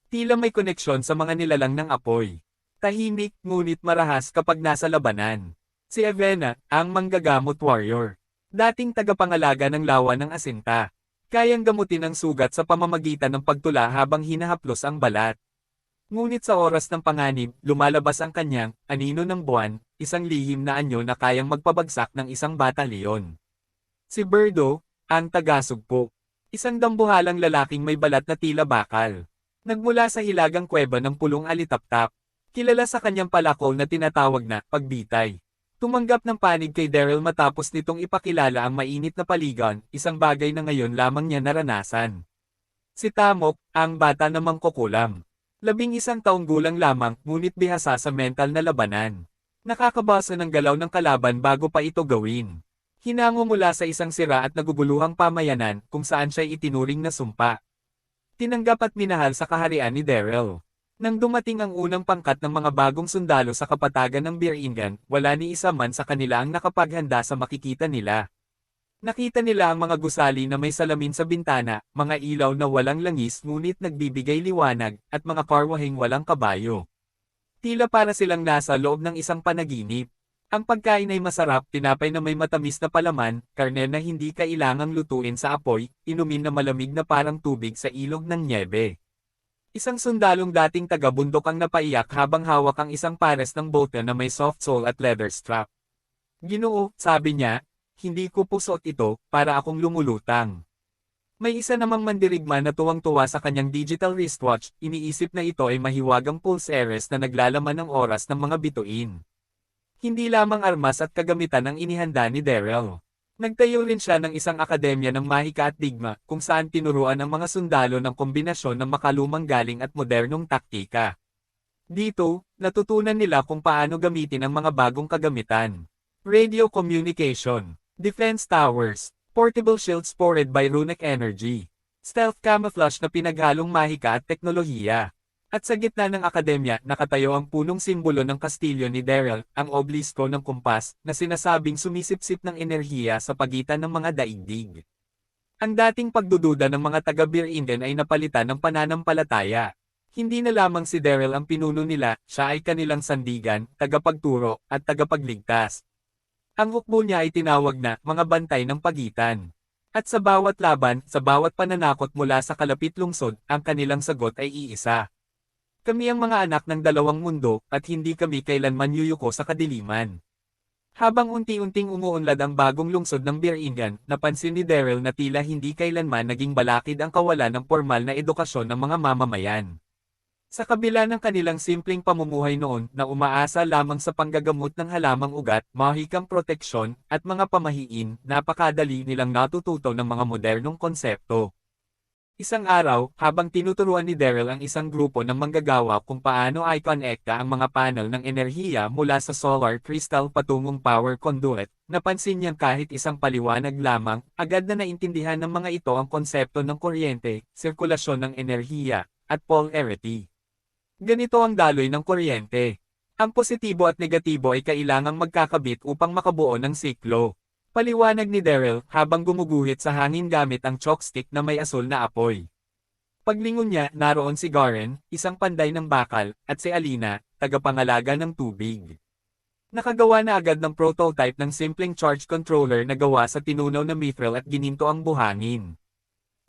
[SPEAKER 2] Tila may koneksyon sa mga nilalang ng apoy. Tahimik, ngunit marahas kapag nasa labanan. Si Avena, ang manggagamot warrior. Dating tagapangalaga ng lawa ng asinta. Kayang gamutin ang sugat sa pamamagitan ng pagtula habang hinahaplos ang balat. Ngunit sa oras ng panganib, lumalabas ang kanyang, anino ng buwan, isang lihim na anyo na kayang magpabagsak ng isang batalyon. Si Birdo, ang tagasugpo. Isang dambuhalang lalaking may balat na tila bakal. Nagmula sa hilagang kuweba ng pulong alitaptap. Kilala sa kanyang palakol na tinatawag na pagbitay. Tumanggap ng panig kay Daryl matapos nitong ipakilala ang mainit na paligan, isang bagay na ngayon lamang niya naranasan. Si Tamok, ang bata na mangkukulam. 11 taong gulang lamang, ngunit bihasa sa mental na labanan. Nakakabasa ng galaw ng kalaban bago pa ito gawin. Hinango mula sa isang sira at naguguluhang pamayanan kung saan siya'y itinuring na sumpa. Tinanggap at minahal sa kaharian ni Daryl. Nang dumating ang unang pangkat ng mga bagong sundalo sa kapatagan ng Birmingham, wala ni isa man sa kanila ang nakapaghanda sa makikita nila. Nakita nila ang mga gusali na may salamin sa bintana, mga ilaw na walang langis ngunit nagbibigay liwanag, at mga karwaheng walang kabayo. Tila para silang nasa loob ng isang panaginip. Ang pagkain ay masarap, tinapay na may matamis na palaman, karne na hindi kailangang lutuin sa apoy, inumin na malamig na parang tubig sa ilog ng nyebe. Isang sundalong dating taga-bundok ang napaiyak habang hawak ang isang pares ng bote na may soft sole at leather strap. Ginoo, sabi niya, hindi ko pusot ito, para akong lumulutang. May isa namang mandirigma na tuwang-tuwa sa kanyang digital wristwatch, iniisip na ito ay mahiwagang pulse heiress na naglalaman ng oras ng mga bituin. Hindi lamang armas at kagamitan ang inihanda ni Daryl. Nagtayo rin siya ng isang akademya ng mahika at digma, kung saan tinuruan ang mga sundalo ng kombinasyon ng makalumang galing at modernong taktika. Dito, natutunan nila kung paano gamitin ang mga bagong kagamitan. Radio communication, defense towers, portable shields powered by runic energy, stealth camouflage na pinaghalong mahika at teknolohiya. At sa gitna ng akademya, nakatayo ang punong simbolo ng kastilyo ni Daryl, ang oblisko ng kumpas, na sinasabing sumisipsip ng enerhiya sa pagitan ng mga daigdig. Ang dating pagdududa ng mga taga-Birmingham ay napalitan ng pananampalataya. Hindi na lamang si Daryl ang pinuno nila, siya ay kanilang sandigan, tagapagturo, at tagapagligtas. Ang hukbo niya ay tinawag na, mga bantay ng pagitan. At sa bawat laban, sa bawat pananakot mula sa kalapit lungsod, ang kanilang sagot ay iisa. Kami ang mga anak ng dalawang mundo, at hindi kami kailanman yuyuko sa kadiliman. Habang unti-unting umuunlad ang bagong lungsod ng Birmingham, napansin ni Daryl na tila hindi kailanman naging balakid ang kawalan ng formal na edukasyon ng mga mamamayan. Sa kabila ng kanilang simpleng pamumuhay noon, na umaasa lamang sa panggagamot ng halamang ugat, mahikang proteksyon, at mga pamahiin, napakadali nilang natututo ng mga modernong konsepto. Isang araw, habang tinuturuan ni Daryl ang isang grupo ng manggagawa kung paano ay konekta ang mga panel ng enerhiya mula sa solar crystal patungong power conduit, napansin niyang kahit isang paliwanag lamang, agad na naintindihan ng mga ito ang konsepto ng kuryente, sirkulasyon ng enerhiya, at polarity. Ganito ang daloy ng kuryente. Ang positibo at negatibo ay kailangang magkakabit upang makabuo ng siklo. Paliwanag ni Daryl habang gumuguhit sa hangin gamit ang chalkstick na may asul na apoy. Paglingon niya, naroon si Garen, isang panday ng bakal, at si Alina, tagapangalaga ng tubig. Nakagawa na agad ng prototype ng simpleng charge controller na gawa sa tinunaw na mithril at gininto ang buhangin.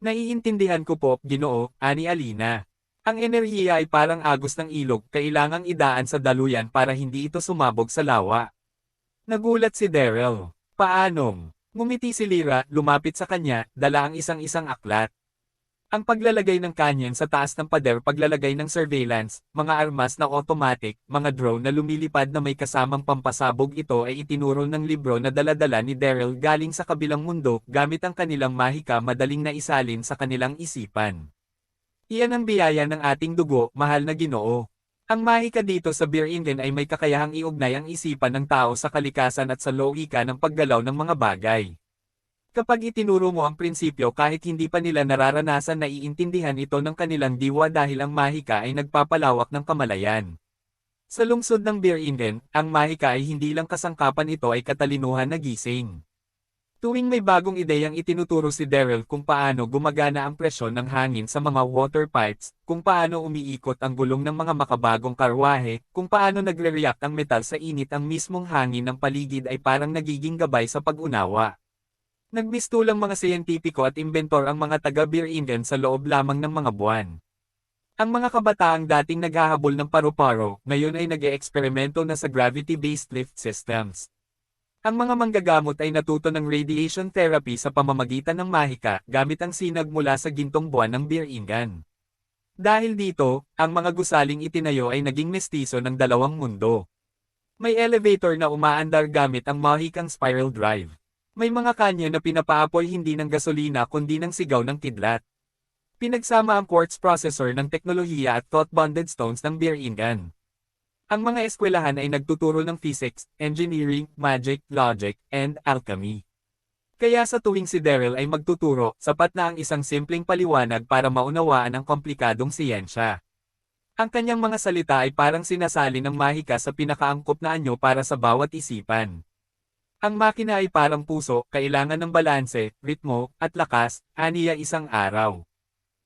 [SPEAKER 2] Naiintindihan ko po, Ginoo, ani Alina. Ang enerhiya ay parang agos ng ilog, kailangang idaan sa daluyan para hindi ito sumabog sa lawa. Nagulat si Daryl. Paanong? Ngumiti si Lyra, lumapit sa kanya, dala ang isang-isang aklat. Ang paglalagay ng canyon sa taas ng pader, paglalagay ng surveillance, mga armas na automatic, mga drone na lumilipad na may kasamang pampasabog, ito ay itinuro ng libro na dala-dala ni Daryl galing sa kabilang mundo gamit ang kanilang mahika madaling naisalin sa kanilang isipan. Iyan ang biyaya ng ating dugo, mahal na Ginoo. Ang mahika dito sa Beer England ay may kakayahang iugnay ang isipan ng tao sa kalikasan at sa logika ng paggalaw ng mga bagay. Kapag itinuro mo ang prinsipyo kahit hindi pa nila nararanasan, na iintindihan ito ng kanilang diwa dahil ang mahika ay nagpapalawak ng kamalayan. Sa lungsod ng Beer England, ang mahika ay hindi lang kasangkapan, ito ay katalinuhan na gising. Tuwing may bagong ideyang itinuturo si Daryl kung paano gumagana ang presyon ng hangin sa mga water pipes, kung paano umiikot ang gulong ng mga makabagong karwahe, kung paano nagre-react ang metal sa init, ang mismong hangin ng paligid ay parang nagiging gabay sa pag-unawa. Nagmistulang mga siyentipiko at inventor ang mga taga-Beer England sa loob lamang ng mga buwan. Ang mga kabataang dating naghahabol ng paru-paro, ngayon ay nag-eeksperimento na sa gravity-based lift systems. Ang mga manggagamot ay natuto ng radiation therapy sa pamamagitan ng mahika gamit ang sinag mula sa gintong buwan ng Beer England. Dahil dito, ang mga gusaling itinayo ay naging mestizo ng dalawang mundo. May elevator na umaandar gamit ang mahikang spiral drive. May mga kanyon na pinapaapoy hindi ng gasolina kundi ng sigaw ng kidlat. Pinagsama ang quartz processor ng teknolohiya at thought-bonded stones ng Beer England. Ang mga eskwelahan ay nagtuturo ng physics, engineering, magic, logic, and alchemy. Kaya sa tuwing si Daryl ay magtuturo, sapat na ang isang simpleng paliwanag para maunawaan ang komplikadong siyensya. Ang kanyang mga salita ay parang sinasali ng mahika sa pinakaangkop na anyo para sa bawat isipan. Ang makina ay parang puso, kailangan ng balanse, ritmo, at lakas, aniya isang araw.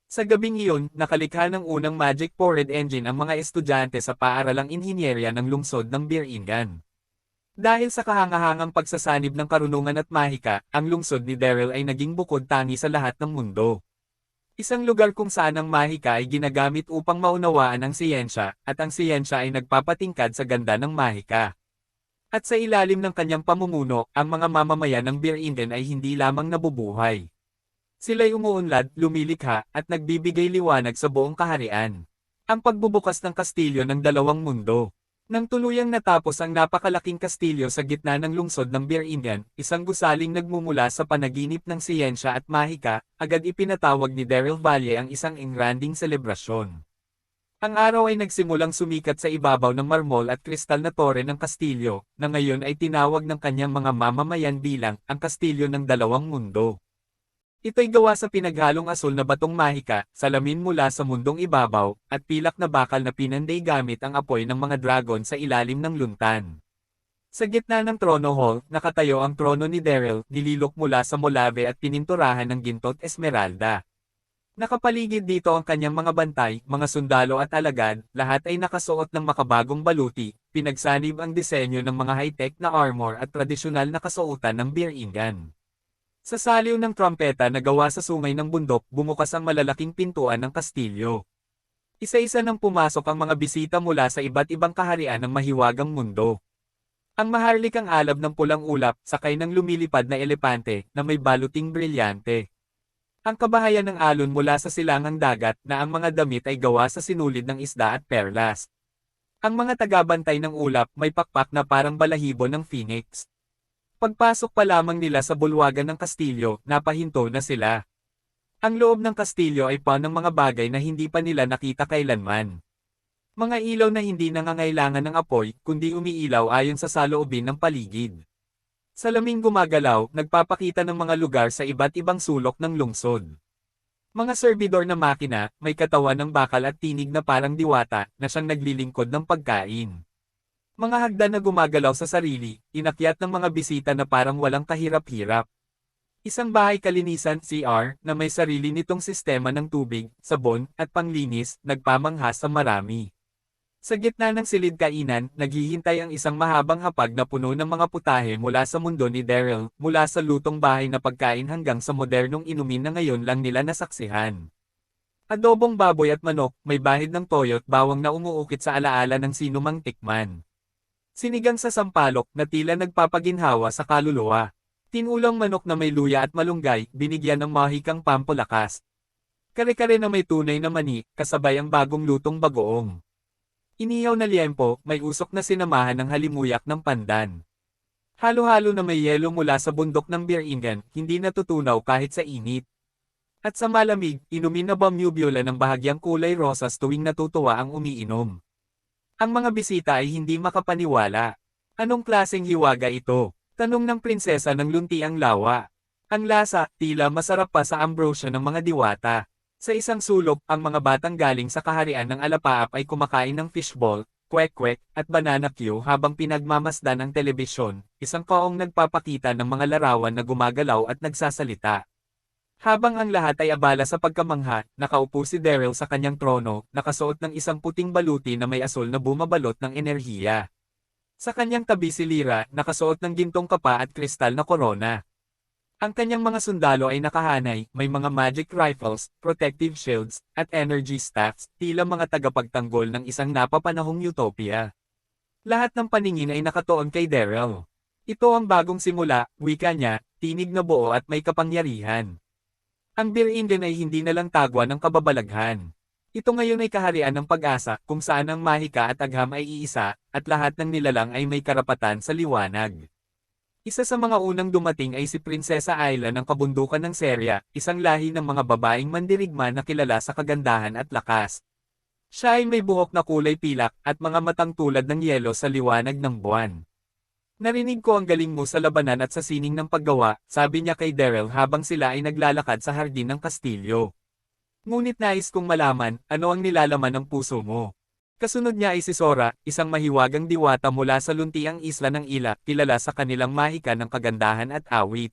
[SPEAKER 2] Sa gabing iyon, nakalikha ng unang magic-powered engine ang mga estudyante sa paaralang inhinyerya ng lungsod ng Beer England. Dahil sa kahangahangang pagsasanib ng karunungan at mahika, ang lungsod ni Daryl ay naging bukod tangi sa lahat ng mundo. Isang lugar kung saan ang mahika ay ginagamit upang maunawaan ang siyensya, at ang siyensya ay nagpapatingkad sa ganda ng mahika. At sa ilalim ng kanyang pamumuno, ang mga mamamayan ng Beer England ay hindi lamang nabubuhay. Sila'y umuunlad, lumilikha, at nagbibigay liwanag sa buong kaharian. Ang pagbubukas ng kastilyo ng dalawang mundo. Nang tuluyang natapos ang napakalaking kastilyo sa gitna ng lungsod ng Beer England, isang gusaling nagmumula sa panaginip ng siyensya at mahika, agad ipinatawag ni Daryl Valle ang isang engranding selebrasyon. Ang araw ay nagsimulang sumikat sa ibabaw ng marmol at kristal na tore ng kastilyo, na ngayon ay tinawag ng kanyang mga mamamayan bilang ang kastilyo ng dalawang mundo. Ito'y gawa sa pinaghalong asul na batong mahika, salamin mula sa mundong ibabaw, at pilak na bakal na pinanday gamit ang apoy ng mga dragon sa ilalim ng luntan. Sa gitna ng trono hall, nakatayo ang trono ni Daryl, nililok mula sa molave at pininturahan ng ginto at esmeralda. Nakapaligid dito ang kanyang mga bantay, mga sundalo at alagad, lahat ay nakasuot ng makabagong baluti, pinagsanib ang disenyo ng mga high-tech na armor at tradisyonal na kasuotan ng Beer England. Sa saliw ng trompeta na gawa sa sungay ng bundok, bumukas ang malalaking pintuan ng kastilyo. Isa-isa nang pumasok ang mga bisita mula sa iba't ibang kaharian ng mahiwagang mundo. Ang maharlikang alab ng pulang ulap, sakay ng lumilipad na elepante, na may baluting brilyante. Ang kabahayan ng alon mula sa silangang dagat, na ang mga damit ay gawa sa sinulid ng isda at perlas. Ang mga tagabantay ng ulap may pakpak na parang balahibo ng phoenix. Pagpasok pa lamang nila sa bulwagan ng kastilyo, napahinto na sila. Ang loob ng kastilyo ay puno ng mga bagay na hindi pa nila nakita kailanman. Mga ilaw na hindi nangangailangan ng apoy, kundi umiilaw ayon sa saloobin ng paligid. Salaming gumagalaw, nagpapakita ng mga lugar sa iba't ibang sulok ng lungsod. Mga serbidor na makina, may katawan ng bakal at tinig na parang diwata, na siyang naglilingkod ng pagkain. Mga hagdan na gumagalaw sa sarili, inakyat ng mga bisita na parang walang kahirap-hirap. Isang bahay kalinisan CR, na may sarili nitong sistema ng tubig, sabon, at panglinis, nagpamangha sa marami. Sa gitna ng silid kainan, naghihintay ang isang mahabang hapag na puno ng mga putahe mula sa mundo ni Daryl, mula sa lutong bahay na pagkain hanggang sa modernong inumin na ngayon lang nila nasaksihan. Adobong baboy at manok, may bahid ng toyo at bawang na umuukit sa alaala ng sinumang tikman. Sinigang sa sampalok, na tila nagpapaginhawa sa kaluluwa. Tinulang manok na may luya at malunggay, binigyan ng mahikang pampalakas. Kare-kare na may tunay na mani, kasabay ang bagong lutong bagoong. Inihaw na liempo, may usok na sinamahan ng halimuyak ng pandan. Halo-halo na may yelo mula sa bundok ng Biringan, hindi natutunaw kahit sa init. At sa malamig, inumin na bamubula ng bahagyang kulay rosas tuwing natutuwa ang umiinom. Ang mga bisita ay hindi makapaniwala. Anong klaseng hiwaga ito? Tanong ng prinsesa ng luntiang lawa. Ang lasa, tila masarap pa sa ambrosia ng mga diwata. Sa isang sulok, ang mga batang galing sa kaharian ng Alapaap ay kumakain ng fishball, kwek-kwek, at banana cue habang pinagmamasdan ang telebisyon, isang kaong nagpapakita ng mga larawan na gumagalaw at nagsasalita. Habang ang lahat ay abala sa pagkamangha, nakaupo si Daryl sa kanyang trono, nakasuot ng isang puting baluti na may asul na bumabalot ng enerhiya. Sa kanyang tabi si Lyra, nakasuot ng gintong kapa at kristal na korona. Ang kanyang mga sundalo ay nakahanay, may mga magic rifles, protective shields, at energy staffs, tila mga tagapagtanggol ng isang napapanahong utopia. Lahat ng paningin ay nakatuon kay Daryl. Ito ang bagong simula, wika niya, tinig na buo at may kapangyarihan. Ang Biringan ay hindi na lang tagwa ng kababalaghan. Ito ngayon ay kaharian ng pag-asa, kung saan ang mahika at agham ay iisa, at lahat ng nilalang ay may karapatan sa liwanag. Isa sa mga unang dumating ay si Prinsesa Ayla ng kabundukan ng Seria, isang lahi ng mga babaeng mandirigma na kilala sa kagandahan at lakas. Siya ay may buhok na kulay pilak at mga matang tulad ng yelo sa liwanag ng buwan. Narinig ko ang galing mo sa labanan at sa sining ng paggawa, sabi niya kay Daryl habang sila ay naglalakad sa hardin ng kastilyo. Ngunit nais kong malaman, ano ang nilalaman ng puso mo? Kasunod niya ay si Sora, isang mahiwagang diwata mula sa luntiang isla ng Ila, kilala sa kanilang mahika ng kagandahan at awit.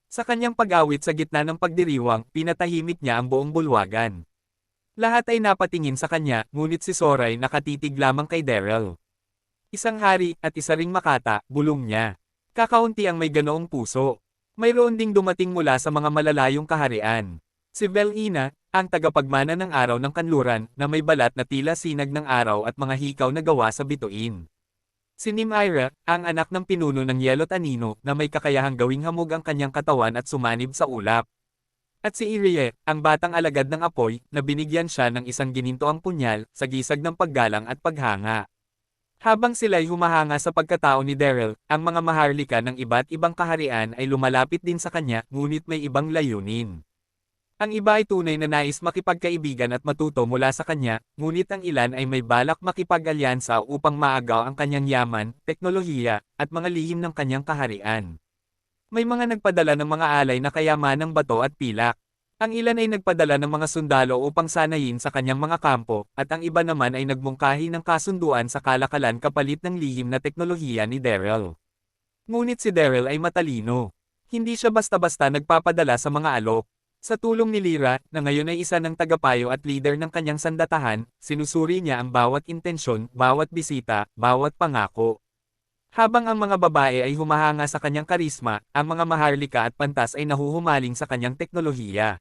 [SPEAKER 2] Sa kanyang pag-awit sa gitna ng pagdiriwang, pinatahimik niya ang buong bulwagan. Lahat ay napatingin sa kanya, ngunit si Sora ay nakatitig lamang kay Daryl. Isang hari, at isa ring makata, bulong niya. Kakaunti ang may ganoong puso. Mayroon ding dumating mula sa mga malalayong kaharian. Si Belina, ang tagapagmana ng araw ng kanluran, na may balat na tila sinag ng araw at mga hikaw na gawa sa bituin. Si Nymaera, ang anak ng pinuno ng Yellow Tanino, na may kakayahang gawing hamog ang kanyang katawan at sumanib sa ulap. At si Irie, ang batang alagad ng apoy, na binigyan siya ng isang ginintoang punyal, sa gisag ng paggalang at paghanga. Habang sila'y humahanga sa pagkatao ni Daryl, ang mga maharlika ng iba't ibang kaharian ay lumalapit din sa kanya, ngunit may ibang layunin. Ang iba ay tunay na nais makipagkaibigan at matuto mula sa kanya, ngunit ang ilan ay may balak makipag-alyansa upang maagaw ang kanyang yaman, teknolohiya, at mga lihim ng kanyang kaharian. May mga nagpadala ng mga alay na kayamanang bato at pilak. Ang ilan ay nagpadala ng mga sundalo upang sanayin sa kanyang mga kampo, at ang iba naman ay nagmungkahi ng kasunduan sa kalakalan kapalit ng lihim na teknolohiya ni Daryl. Ngunit si Daryl ay matalino. Hindi siya basta-basta nagpapadala sa mga alok. Sa tulong ni Lyra, na ngayon ay isa ng tagapayo at leader ng kanyang sandatahan, sinusuri niya ang bawat intensyon, bawat bisita, bawat pangako. Habang ang mga babae ay humahanga sa kanyang karisma, ang mga maharlika at pantas ay nahuhumaling sa kanyang teknolohiya.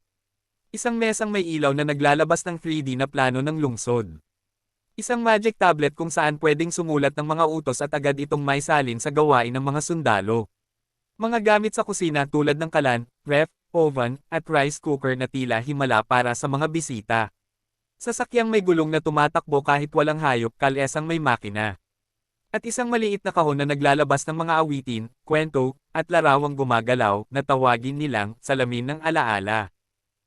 [SPEAKER 2] Isang mesang may ilaw na naglalabas ng 3D na plano ng lungsod. Isang magic tablet kung saan pwedeng sumulat ng mga utos at agad itong maisalin sa gawain ng mga sundalo. Mga gamit sa kusina tulad ng kalan, ref, oven, at rice cooker na tila himala para sa mga bisita. Sasakyang may gulong na tumatakbo kahit walang hayop, kalyasang may makina. At isang maliit na kahon na naglalabas ng mga awitin, kwento, at larawang gumagalaw, na tawagin nilang salamin ng alaala.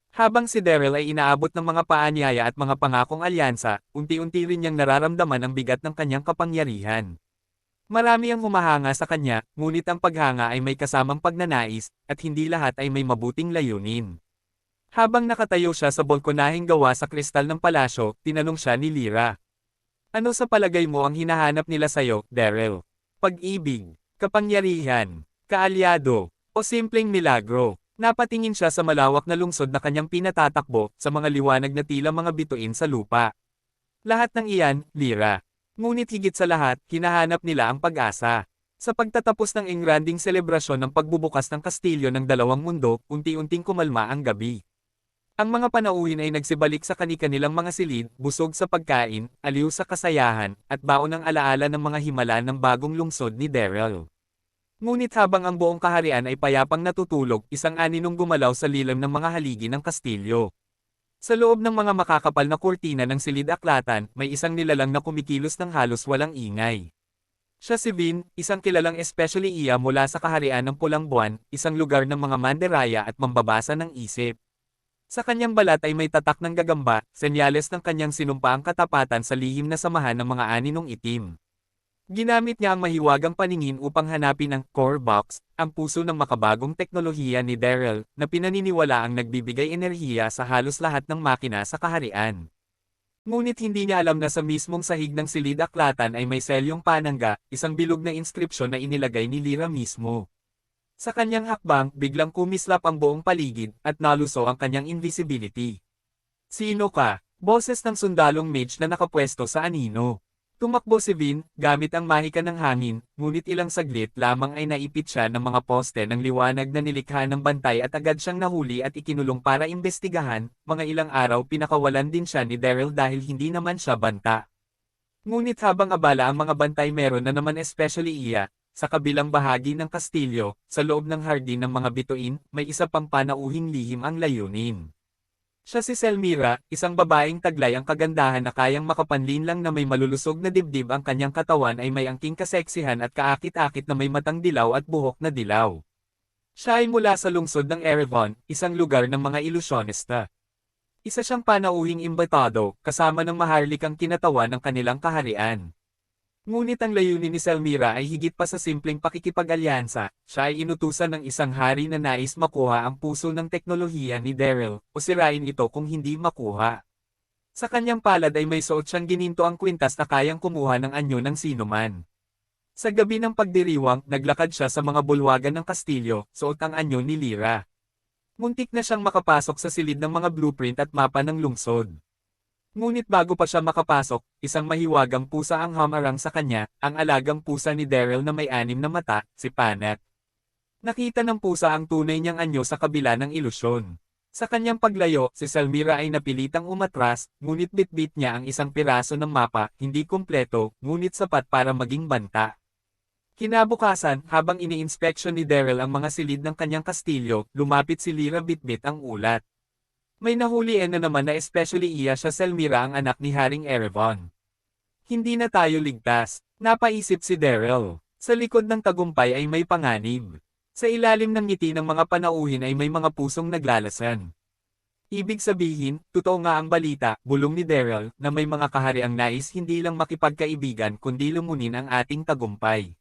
[SPEAKER 2] Habang si Daryl ay inaabot ng mga paanyaya at mga pangakong alyansa, unti-unti rin niyang nararamdaman ang bigat ng kanyang kapangyarihan. Marami ang humahanga sa kanya, ngunit ang paghanga ay may kasamang pagnanais, at hindi lahat ay may mabuting layunin. Habang nakatayo siya sa balkonaheng gawa sa kristal ng palasyo, tinanong siya ni Lyra. Ano sa palagay mo ang hinahanap nila sa'yo, Daryl? Pag-ibig, kapangyarihan, kaalyado, o simpleng milagro? Napatingin siya sa malawak na lungsod na kanyang pinatatakbo, sa mga liwanag na tila mga bituin sa lupa. Lahat ng iyan, Lyra. Ngunit higit sa lahat, hinahanap nila ang pag-asa. Sa pagtatapos ng engranding selebrasyon ng pagbubukas ng kastilyo ng dalawang mundo, unti-unting kumalma ang gabi. Ang mga panauhin ay nagsibalik sa kani-kanilang mga silid, busog sa pagkain, aliw sa kasayahan, at baon ng alaala ng mga himala ng bagong lungsod ni Daryl. Ngunit habang ang buong kaharian ay payapang natutulog, isang aninong gumalaw sa lilam ng mga haligi ng kastilyo. Sa loob ng mga makakapal na kurtina ng silid-aklatan, may isang nilalang na kumikilos ng halos walang ingay. Siya si Vin, isang kilalang especially iya mula sa kaharian ng Pulang Buwan, isang lugar ng mga mandiraya at mambabasa ng isip. Sa kanyang balat ay may tatak ng gagamba, senyales ng kanyang sinumpaang katapatan sa lihim na samahan ng mga aninong itim. Ginamit niya ang mahiwagang paningin upang hanapin ang core box, ang puso ng makabagong teknolohiya ni Daryl, na pinaniniwalaang nagbibigay enerhiya sa halos lahat ng makina sa kaharian. Ngunit hindi niya alam na sa mismong sahig ng silid-aklatan ay may selyong panangga, isang bilog na inskripsyon na inilagay ni Lyra mismo. Sa kanyang hakbang, biglang kumislap ang buong paligid, at naluso ang kanyang invisibility. "Sino ka?" Boses ng sundalong mage na nakapwesto sa anino. Tumakbo si Vin, gamit ang mahika ng hangin, ngunit ilang saglit lamang ay naipit siya ng mga poste ng liwanag na nilikha ng bantay at agad siyang nahuli at ikinulong para imbestigahan. Mga ilang araw pinakawalan din siya ni Daryl dahil hindi naman siya banta. Ngunit habang abala ang mga bantay meron na naman especially iya, sa kabilang bahagi ng kastilyo, sa loob ng hardin ng mga bituin, may isa pang panauhing lihim ang layunin. Siya si Selmira, isang babaeng taglay ang kagandahan na kayang makapanlin lang na may malulusog na dibdib, ang kanyang katawan ay may angking kaseksihan at kaakit-akit na may matang dilaw at buhok na dilaw. Siya ay mula sa lungsod ng Erevan, isang lugar ng mga ilusyonista. Isa siyang panauhing imbitado, kasama ng maharlikang kinatawan ng kanilang kaharian. Ngunit ang layunin ni Selmira ay higit pa sa simpleng pakikipag-alyansa. Siya ay inutusan ng isang hari na nais makuha ang puso ng teknolohiya ni Daryl, o sirain ito kung hindi makuha. Sa kanyang palad ay may suot siyang gininto ang kwintas na kayang kumuha ng anyo ng sinuman. Sa gabi ng pagdiriwang, naglakad siya sa mga bulwagan ng kastilyo, suot ang anyo ni Lyra. Muntik na siyang makapasok sa silid ng mga blueprint at mapa ng lungsod. Ngunit bago pa siya makapasok, isang mahiwagang pusa ang hamarang sa kanya, ang alagang pusa ni Daryl na may 6 na mata, si Panat. Nakita ng pusa ang tunay niyang anyo sa kabila ng ilusyon. Sa kanyang paglayo, si Selmira ay napilitang umatras, ngunit bitbit niya ang isang piraso ng mapa, hindi kumpleto, ngunit sapat para maging banta. Kinabukasan, habang ini-inspection ni Daryl ang mga silid ng kanyang kastilyo, lumapit si Lyra bitbit ang ulat. May nahulian na naman na especially iya siya Selmira ang anak ni Haring Erevan. Hindi na tayo ligtas, napaisip si Daryl. Sa likod ng tagumpay ay may panganib. Sa ilalim ng ngiti ng mga panauhin ay may mga pusong naglalasan. Ibig sabihin, totoo nga ang balita, bulong ni Daryl, na may mga kahariang nais hindi lang makipagkaibigan kundi lumunin ang ating tagumpay.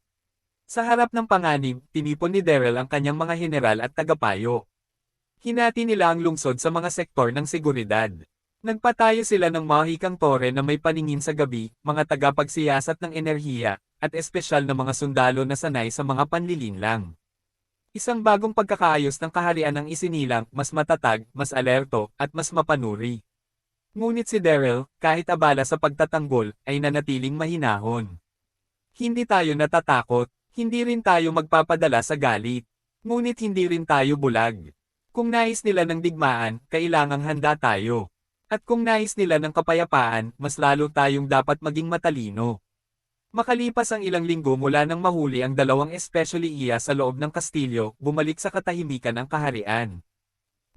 [SPEAKER 2] Sa harap ng panganib, tinipon ni Daryl ang kanyang mga general at tagapayo. Hinati nila ang lungsod sa mga sektor ng seguridad. Nagpatayo sila ng mahikang tore na may paningin sa gabi, mga tagapagsiyasat ng enerhiya, at espesyal na mga sundalo na sanay sa mga panlilinlang. Isang bagong pagkakaayos ng kaharian ang isinilang, mas matatag, mas alerto, at mas mapanuri. Ngunit si Daryl, kahit abala sa pagtatanggol, ay nanatiling mahinahon. Hindi tayo natatakot, hindi rin tayo magpapadala sa galit. Ngunit hindi rin tayo bulag. Kung nais nila ng digmaan, kailangang handa tayo. At kung nais nila ng kapayapaan, mas lalo tayong dapat maging matalino. Makalipas ang ilang linggo mula nang mahuli ang dalawang especially iya sa loob ng kastilyo, bumalik sa katahimikan ang kaharian.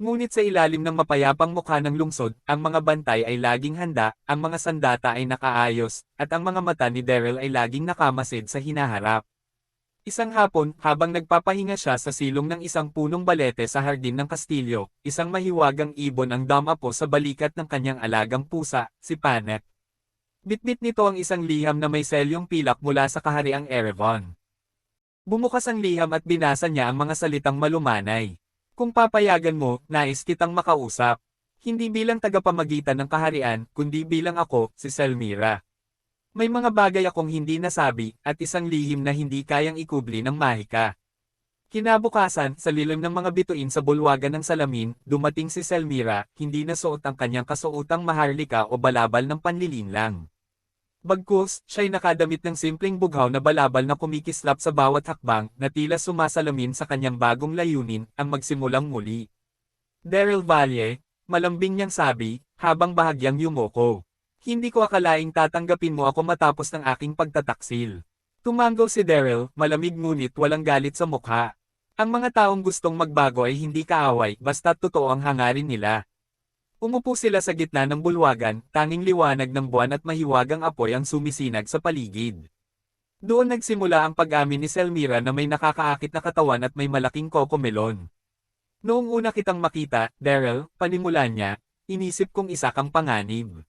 [SPEAKER 2] Ngunit sa ilalim ng mapayapang mukha ng lungsod, ang mga bantay ay laging handa, ang mga sandata ay nakaayos, at ang mga mata ni Daryl ay laging nakamasid sa hinaharap. Isang hapon, habang nagpapahinga siya sa silong ng isang punong balete sa hardin ng kastilyo, isang mahiwagang ibon ang dumapo sa balikat ng kanyang alagang pusa, si Panat. Bitbit nito ang isang liham na may selyong pilak mula sa kahariang Erevan. Bumukas ang liham at binasa niya ang mga salitang malumanay. "Kung papayagan mo, nais kitang makausap. Hindi bilang tagapamagitan ng kaharian, kundi bilang ako, si Selmira. May mga bagay akong hindi nasabi, at isang lihim na hindi kayang ikubli ng mahika." Kinabukasan, sa lilim ng mga bituin sa bulwagan ng salamin, dumating si Selmira, hindi na suot ang kanyang kasuotang maharlika o balabal ng panlilinlang. Bagkus, siya'y nakadamit ng simpleng bughaw na balabal na kumikislap sa bawat hakbang, na tila sumasalamin sa kanyang bagong layunin, ang magsimulang muli. "Daryl Valle," malambing niyang sabi, habang bahagyang yumuko. "Hindi ko akalaing tatanggapin mo ako matapos ng aking pagtataksil." Tumango si Daryl, malamig ngunit walang galit sa mukha. Ang mga taong gustong magbago ay hindi kaaway, basta't totoo ang hangarin nila. Umupo sila sa gitna ng bulwagan, tanging liwanag ng buwan at mahiwagang apoy ang sumisinag sa paligid. Doon nagsimula ang pag-amin ni Selmira na may nakakaakit na katawan at may malaking kokomelon. Noong una kitang makita, Daryl, panimulan niya, inisip kong isa kang panganib.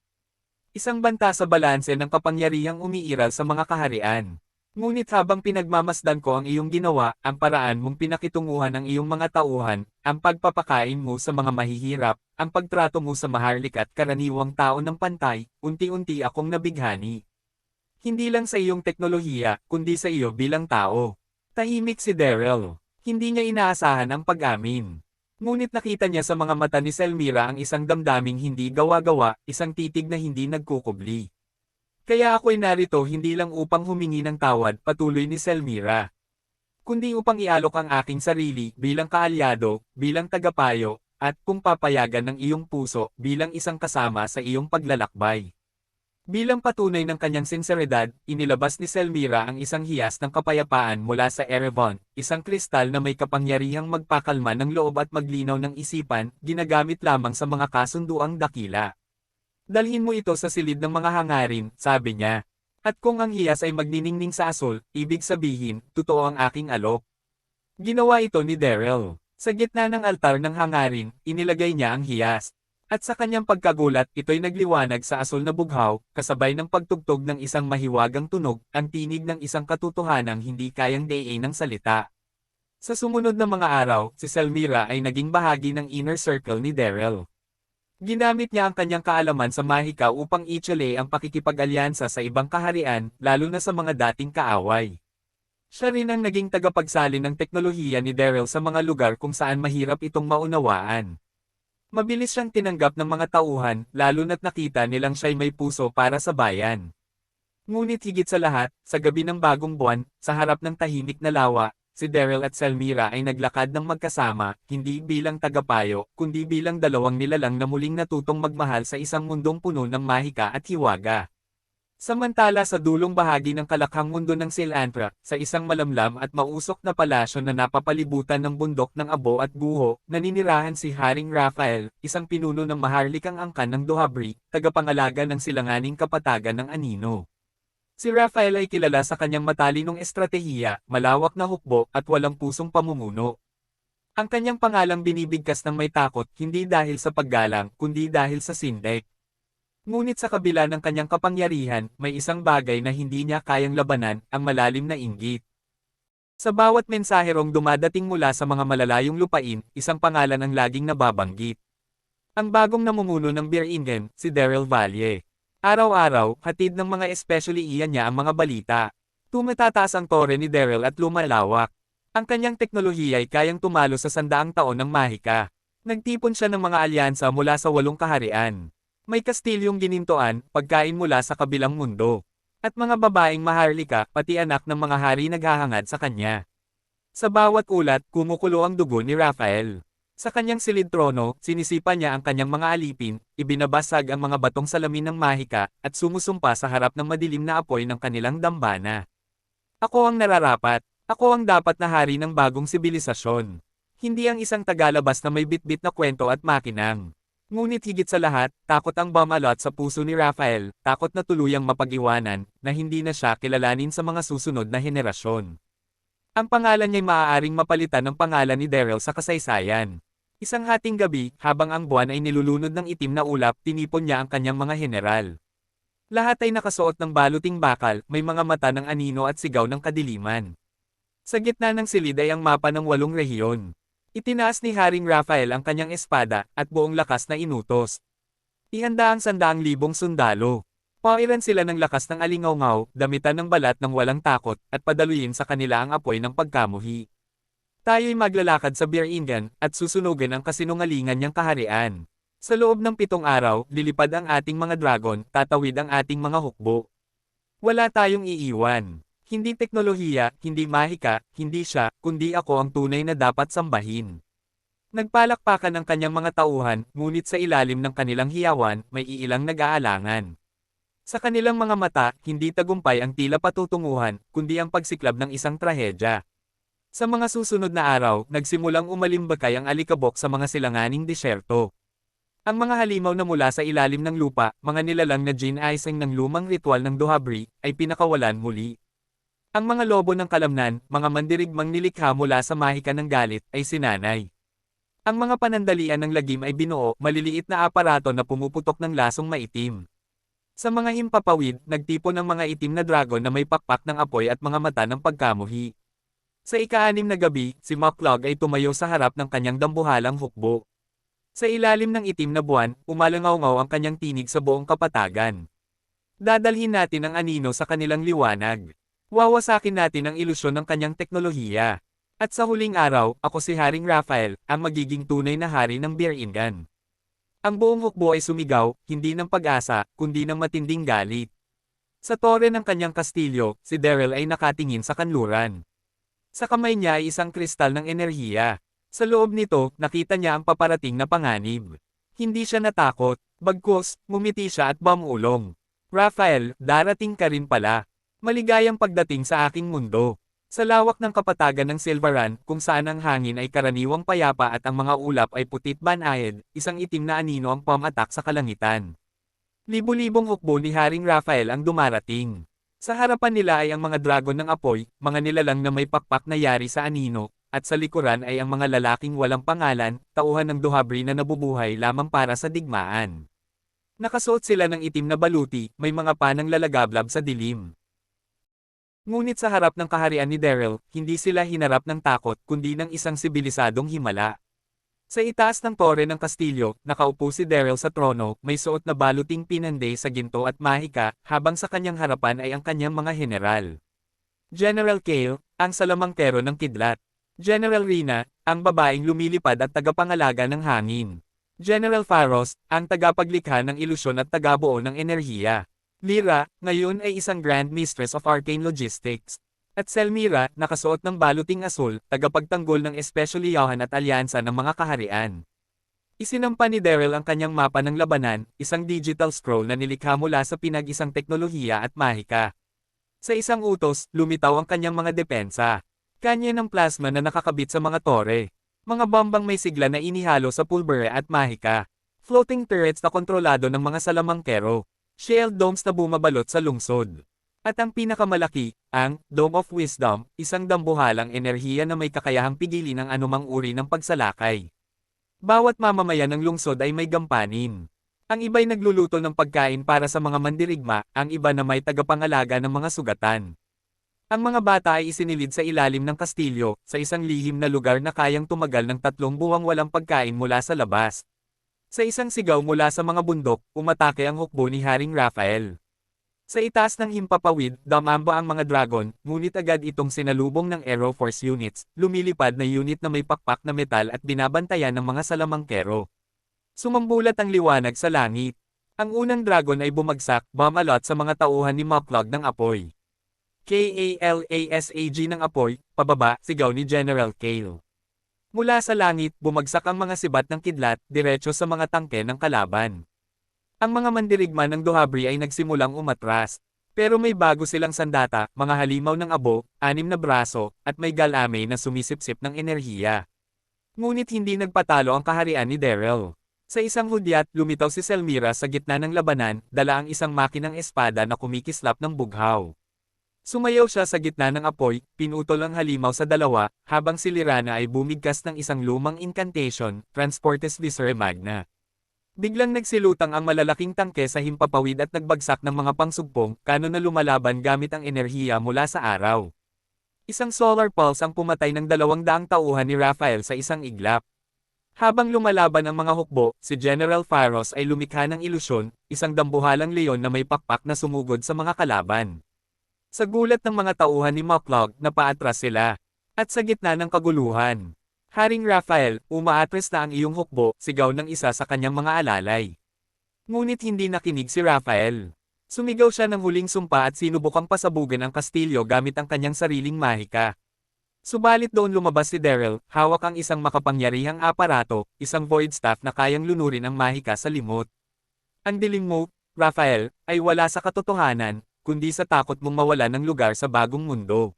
[SPEAKER 2] Isang banta sa balanse ng kapangyarihang umiiral sa mga kaharian. Ngunit habang pinagmamasdan ko ang iyong ginawa, ang paraan mong pinakitunguhan ang iyong mga tauhan, ang pagpapakain mo sa mga mahihirap, ang pagtrato mo sa maharlik at karaniwang tao ng pantay, unti-unti akong nabighani. Hindi lang sa iyong teknolohiya, kundi sa iyo bilang tao. Tahimik si Daryl. Hindi niya inaasahan ang pag-amin. Ngunit nakita niya sa mga mata ni Selmira ang isang damdaming hindi gawa-gawa, isang titig na hindi nagkukubli. Kaya ako'y narito hindi lang upang humingi ng tawad, patuloy ni Selmira, kundi upang ialok ang aking sarili bilang kaalyado, bilang tagapayo, at kung papayagan ng iyong puso bilang isang kasama sa iyong paglalakbay. Bilang patunay ng kanyang sinseridad, inilabas ni Selmira ang isang hiyas ng kapayapaan mula sa Erevan, isang kristal na may kapangyarihang magpakalma ng loob at maglinaw ng isipan, ginagamit lamang sa mga kasunduang dakila. Dalhin mo ito sa silid ng mga hangarin, sabi niya. At kung ang hiyas ay magniningning sa asul, ibig sabihin, totoo ang aking alok. Ginawa ito ni Daryl. Sa gitna ng altar ng hangarin, inilagay niya ang hiyas. At sa kanyang pagkagulat, ito'y nagliwanag sa asul na bughaw, kasabay ng pagtugtog ng isang mahiwagang tunog, ang tinig ng isang katotohanang hindi kayang daing ng salita. Sa sumunod na mga araw, si Selmira ay naging bahagi ng inner circle ni Daryl. Ginamit niya ang kanyang kaalaman sa mahika upang itsale ang pakikipag-alyansa sa ibang kaharian, lalo na sa mga dating kaaway. Siya rin ang naging tagapagsalin ng teknolohiya ni Daryl sa mga lugar kung saan mahirap itong maunawaan. Mabilis siyang tinanggap ng mga tauhan, lalo na't nakita nilang siya'y may puso para sa bayan. Ngunit higit sa lahat, sa gabi ng bagong buwan, sa harap ng tahimik na lawa, si Daryl at Selmira ay naglakad ng magkasama, hindi bilang tagapayo, kundi bilang dalawang nilalang na muling natutong magmahal sa isang mundong puno ng mahika at hiwaga. Samantala sa dulong bahagi ng kalakhang mundo ng Silantra, sa isang malamlam at mausok na palasyo na napapalibutan ng bundok ng abo at guho, naninirahan si Haring Raphael, isang pinuno ng maharlikang angkan ng Dohabri, tagapangalaga ng silanganing kapatagan ng Anino. Si Raphael ay kilala sa kanyang matalinong estratehiya, malawak na hukbo, at walang pusong pamumuno. Ang kanyang pangalang binibigkas ng may takot, hindi dahil sa paggalang, kundi dahil sa sindek. Ngunit sa kabila ng kanyang kapangyarihan, may isang bagay na hindi niya kayang labanan, ang malalim na inggit. Sa bawat mensaherong dumadating mula sa mga malalayong lupain, isang pangalan ang laging nababanggit. Ang bagong namumuno ng Biringen, si Daryl Valle. Araw-araw, hatid ng mga especially iyan niya ang mga balita. Tumataas ang tore ni Daryl at lumalawak. Ang kanyang teknolohiya ay kayang tumalo sa 100 taon ng mahika. Nagtipon siya ng mga alyansa mula sa 8 kaharian. May kastilyong ginintuan, pagkain mula sa kabilang mundo. At mga babaeng maharlika, pati anak ng mga hari naghahangad sa kanya. Sa bawat ulat, kumukulo ang dugo ni Raphael. Sa kanyang silid trono, sinisipa niya ang kanyang mga alipin, ibinabasag ang mga batong salamin ng mahika, at sumusumpa sa harap ng madilim na apoy ng kanilang dambana. Ako ang nararapat. Ako ang dapat na hari ng bagong sibilisasyon. Hindi ang isang tagalabas na may bitbit na kwento at makinang. Ngunit higit sa lahat, takot ang bumalot sa puso ni Raphael, takot na tuluyang mapag-iwanan, na hindi na siya kilalanin sa mga susunod na henerasyon. Ang pangalan niya'y maaaring mapalitan ng pangalan ni Daryl sa kasaysayan. Isang hating gabi, habang ang buwan ay nilulunod ng itim na ulap, tinipon niya ang kanyang mga general. Lahat ay nakasuot ng baluting bakal, may mga mata ng anino at sigaw ng kadiliman. Sa gitna ng silid ay ang mapa ng 8 rehiyon. Itinaas ni Haring Raphael ang kanyang espada, at buong lakas na inutos. Ihanda ang 100,000 sundalo. Pairan sila ng lakas ng alingaw-ngaw, damitan ng balat ng walang takot, at padaluyin sa kanila ang apoy ng pagkamuhi. Tayo'y maglalakad sa Biringen, at susunugin ang kasinungalingan niyang kaharian. Sa loob ng 7 araw, lilipad ang ating mga dragon, tatawid ang ating mga hukbo. Wala tayong iiwan. Hindi teknolohiya, hindi mahika, hindi siya, kundi ako ang tunay na dapat sambahin. Nagpalakpakan ang kanyang mga tauhan, ngunit sa ilalim ng kanilang hiyawan, may iilang nag-aalangan. Sa kanilang mga mata, hindi tagumpay ang tila patutunguhan, kundi ang pagsiklab ng isang trahedya. Sa mga susunod na araw, nagsimulang umalimbakay ang alikabok sa mga silanganing disyerto. Ang mga halimaw na mula sa ilalim ng lupa, mga nilalang na ginising ng lumang ritual ng Dohabri, ay pinakawalan muli. Ang mga lobo ng kalamnan, mga mandirigmang nilikha mula sa mahika ng galit, ay sinanay. Ang mga panandalian ng lagim ay binuo, maliliit na aparato na pumuputok ng lasong maitim. Sa mga himpapawid, nagtipon ang mga itim na dragon na may pakpak ng apoy at mga mata ng pagkamuhi. Sa ika-6 na gabi, si Moklog ay tumayo sa harap ng kanyang dambuhalang hukbo. Sa ilalim ng itim na buwan, umalangaw-ngaw ang kanyang tinig sa buong kapatagan. Dadalhin natin ang anino sa kanilang liwanag. Wawasakin natin ang ilusyon ng kanyang teknolohiya. At sa huling araw, ako si Haring Raphael, ang magiging tunay na hari ng Biringan. Ang buong hukbo ay sumigaw, hindi ng pag-asa, kundi ng matinding galit. Sa tore ng kanyang kastilyo, si Daryl ay nakatingin sa kanluran. Sa kamay niya ay isang kristal ng enerhiya. Sa loob nito, nakita niya ang paparating na panganib. Hindi siya natakot, bagkus, ngumiti siya at bumulong. Raphael, darating ka rin pala. Maligayang pagdating sa aking mundo. Sa lawak ng kapatagan ng Silvaran, kung saan ang hangin ay karaniwang payapa at ang mga ulap ay putit banayad, isang itim na anino ang pumatak sa kalangitan. Libo-libong hukbo ni Haring Raphael ang dumarating. Sa harapan nila ay ang mga dragon ng apoy, mga nilalang na may pakpak na yari sa anino, at sa likuran ay ang mga lalaking walang pangalan, tauhan ng Dohabri na nabubuhay lamang para sa digmaan. Nakasuot sila ng itim na baluti, may mga panang lalagablab sa dilim. Ngunit sa harap ng kaharian ni Daryl, hindi sila hinarap ng takot kundi ng isang sibilisadong himala. Sa itaas ng tore ng kastilyo, nakaupo si Daryl sa trono, may suot na baluting pinande sa ginto at mahika, habang sa kanyang harapan ay ang kanyang mga general. General Kale, ang salamangkero ng kidlat. General Rina, ang babaeng lumilipad at tagapangalaga ng hangin. General Pharos, ang tagapaglikha ng ilusyon at tagabuo ng enerhiya. Lyra, ngayon ay isang Grand Mistress of Arcane Logistics. At Selmira, nakasuot ng baluting asul, tagapagtanggol ng espesyaliyahan at alyansa ng mga kaharian. Isinampa ni Daryl ang kanyang mapa ng labanan, isang digital scroll na nilikha mula sa pinag-isang teknolohiya at mahika. Sa isang utos, lumitaw ang kanyang mga depensa. Kanya ng plasma na nakakabit sa mga tore. Mga bombang may sigla na inihalo sa pulbere at mahika. Floating turrets na kontrolado ng mga salamangkero. Shield domes na bumabalot sa lungsod. At ang pinakamalaki, ang Dome of Wisdom, isang dambuhalang enerhiya na may kakayahang pigilin ang anumang uri ng pagsalakay. Bawat mamamayan ng lungsod ay may gampanin. Ang iba'y nagluluto ng pagkain para sa mga mandirigma, ang iba na may tagapangalaga ng mga sugatan. Ang mga bata ay isinilid sa ilalim ng kastilyo, sa isang lihim na lugar na kayang tumagal ng 3 buwang walang pagkain mula sa labas. Sa isang sigaw mula sa mga bundok, umatake ang hukbo ni Haring Raphael. Sa itaas ng himpapawid, dumamba ang mga dragon, ngunit agad itong sinalubong ng Aero Force units, lumilipad na unit na may pakpak na metal at binabantayan ng mga salamangkero. Sumambulat ang liwanag sa langit. Ang unang dragon ay bumagsak, bumalot sa mga tauhan ni Moklog ng apoy. KALASAG ng apoy, pababa, sigaw ni General Kale. Mula sa langit, bumagsak ang mga sibat ng kidlat, diretso sa mga tangke ng kalaban. Ang mga mandirigma ng Dohabri ay nagsimulang umatras. Pero may bago silang sandata, mga halimaw ng abo, 6 na braso, at may galame na sumisipsip ng enerhiya. Ngunit hindi nagpatalo ang kaharian ni Daryl. Sa isang hudyat, lumitaw si Selmira sa gitna ng labanan, dala ang isang makinang espada na kumikislap ng bughaw. Sumayaw siya sa gitna ng apoy, pinutol ang halimaw sa dalawa, habang si Lirana ay bumigkas ng isang lumang incantation, Transportes Viscere Magna. Biglang nagsilutang ang malalaking tangke sa himpapawid at nagbagsak ng mga pangsugpong, kano na lumalaban gamit ang enerhiya mula sa araw. Isang solar pulse ang pumatay ng 200 tauhan ni Raphael sa isang iglap. Habang lumalaban ang mga hukbo, si General Pharos ay lumikha ng ilusyon, isang dambuhalang leon na may pakpak na sumugod sa mga kalaban. Sa gulat ng mga tauhan ni Moklog, napaatras sila. At sa gitna ng kaguluhan, Haring Raphael, umaatras na ang iyong hukbo, sigaw ng isa sa kanyang mga alalay. Ngunit hindi nakinig si Raphael. Sumigaw siya ng huling sumpa at sinubukang pasabugan ang kastilyo gamit ang kanyang sariling mahika. Subalit doon lumabas si Daryl, hawak ang isang makapangyarihang aparato, isang void staff na kayang lunurin ang mahika sa limot. Ang dilim mo, Raphael, ay wala sa katotohanan, kundi sa takot mong mawala ng lugar sa bagong mundo.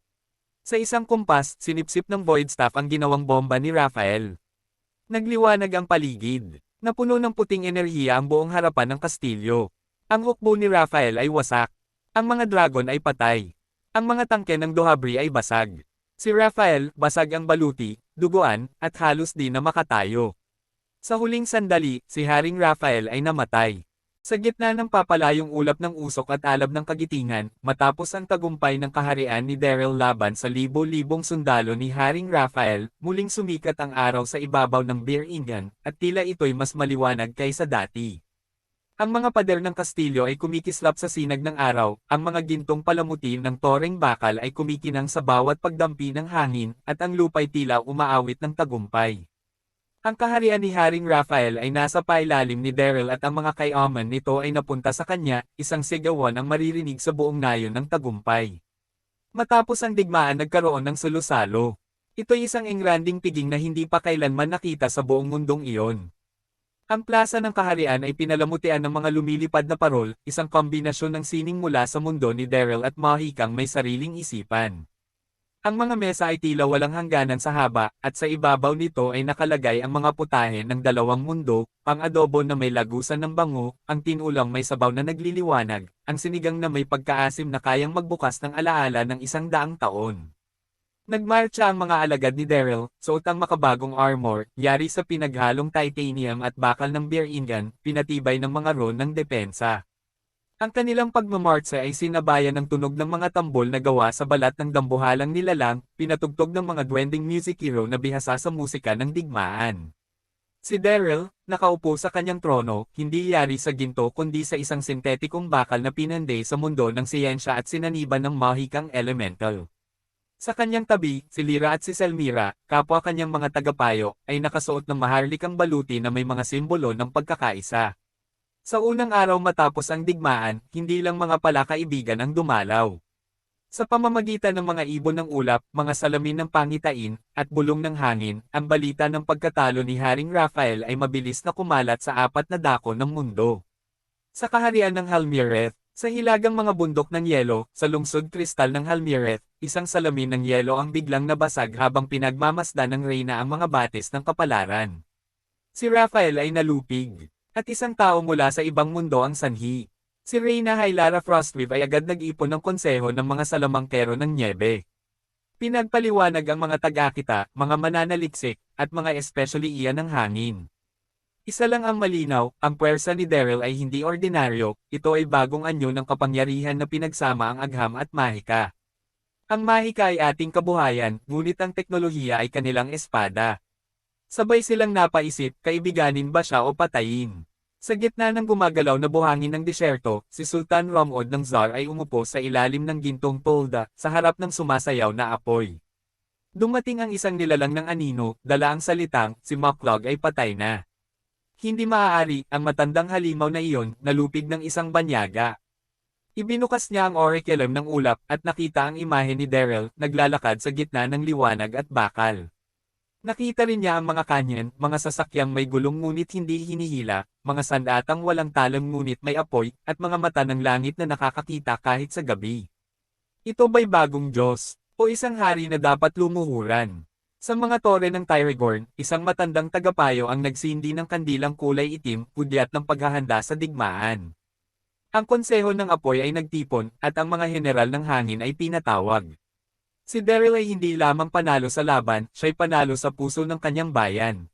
[SPEAKER 2] Sa isang kumpas, sinipsip ng void staff ang ginawang bomba ni Raphael. Nagliwanag ang paligid. Napuno ng puting enerhiya ang buong harapan ng kastilyo. Ang hukbo ni Raphael ay wasak. Ang mga dragon ay patay. Ang mga tangke ng Dohabri ay basag. Si Raphael, basag ang baluti, duguan, at halos di na makatayo. Sa huling sandali, si Haring Raphael ay namatay. Sa gitna ng papalayong ulap ng usok at alab ng kagitingan, matapos ang tagumpay ng kaharian ni Daryl laban sa libo-libong sundalo ni Haring Raphael, muling sumikat ang araw sa ibabaw ng Bir Ingan, at tila ito'y mas maliwanag kaysa dati. Ang mga pader ng kastilyo ay kumikislap sa sinag ng araw, ang mga gintong palamuti ng toreng bakal ay kumikinang sa bawat pagdampi ng hangin, at ang lupa'y tila umaawit ng tagumpay. Ang kaharian ni Haring Raphael ay nasa pailalim ni Daryl at ang mga kayaman nito ay napunta sa kanya, isang sigawan ang maririnig sa buong nayon ng tagumpay. Matapos ang digmaan nagkaroon ng salusalo. Ito'y isang engranding piging na hindi pa kailanman nakita sa buong mundong iyon. Ang plasa ng kaharian ay pinalamutian ng mga lumilipad na parol, isang kombinasyon ng sining mula sa mundo ni Daryl at mahikang may sariling isipan. Ang mga mesa ay tila walang hangganan sa haba, at sa ibabaw nito ay nakalagay ang mga putahe ng dalawang mundo, ang adobo na may lagusan ng bango, ang tinulang may sabaw na nagliliwanag, ang sinigang na may pagkaasim na kayang magbukas ng alaala ng 100 taon. Nagmarcha ang mga alagad ni Daryl, suot ang makabagong armor, yari sa pinaghalong titanium at bakal ng Bir Ingan, pinatibay ng mga ron ng depensa. Ang kanilang pagmamartsa ay sinabayan ng tunog ng mga tambol na gawa sa balat ng dambuhalang nilalang, pinatugtog ng mga duwending music hero na bihasa sa musika ng digmaan. Si Daryl, nakaupo sa kanyang trono, hindi yari sa ginto kundi sa isang sintetikong bakal na pinanday sa mundo ng siyensya at sinaniban ng mahikang elemental. Sa kanyang tabi, si Lyra at si Selmira, kapwa kanyang mga tagapayo, ay nakasuot ng maharlikang baluti na may mga simbolo ng pagkakaisa. Sa unang araw matapos ang digmaan, hindi lang mga palakaibigan ang dumalaw. Sa pamamagitan ng mga ibon ng ulap, mga salamin ng pangitain, at bulong ng hangin, ang balita ng pagkatalo ni Haring Raphael ay mabilis na kumalat sa 4 na dako ng mundo. Sa kaharian ng Halmireth, sa hilagang mga bundok ng yelo, sa lungsod kristal ng Halmireth, isang salamin ng yelo ang biglang nabasag habang pinagmamasdan ng reyna ang mga batis ng kapalaran. Si Raphael ay nalupig. At isang tao mula sa ibang mundo ang sanhi. Si Reyna Hylara Frostweave ay agad nag-ipon ng konseho ng mga salamangkero ng nyebe. Pinagpaliwanag ang mga tagakita, mga mananaliksik, at mga especially iyan ng hangin. Isa lang ang malinaw, ang puwersa ni Daryl ay hindi ordinaryo, ito ay bagong anyo ng kapangyarihan na pinagsama ang agham at mahika. Ang mahika ay ating kabuhayan, ngunit ang teknolohiya ay kanilang espada. Sabay silang napaisip, kaibiganin ba siya o patayin? Sa gitna ng gumagalaw na buhangin ng disyerto, si Sultan Ramod ng Tsar ay umupo sa ilalim ng gintong polda, sa harap ng sumasayaw na apoy. Dumating ang isang nilalang ng anino, dala ang salitang, si Moklog ay patay na. Hindi maaari, ang matandang halimaw na iyon, nalupig ng isang banyaga. Ibinukas niya ang oraculum ng ulap, at nakita ang imahe ni Daryl, naglalakad sa gitna ng liwanag at bakal. Nakita rin niya ang mga kanyen, mga sasakyang may gulong ngunit hindi hinihila, mga sandatang walang talang ngunit may apoy, at mga mata ng langit na nakakakita kahit sa gabi. Ito ba'y bagong Diyos, o isang hari na dapat lumuhuran? Sa mga tore ng Tyrigorn, isang matandang tagapayo ang nagsindi ng kandilang kulay itim, hudyat ng paghahanda sa digmaan. Ang konseho ng apoy ay nagtipon, at ang mga general ng hangin ay pinatawag. Si Daryl ay hindi lamang panalo sa laban, siya'y panalo sa puso ng kanyang bayan.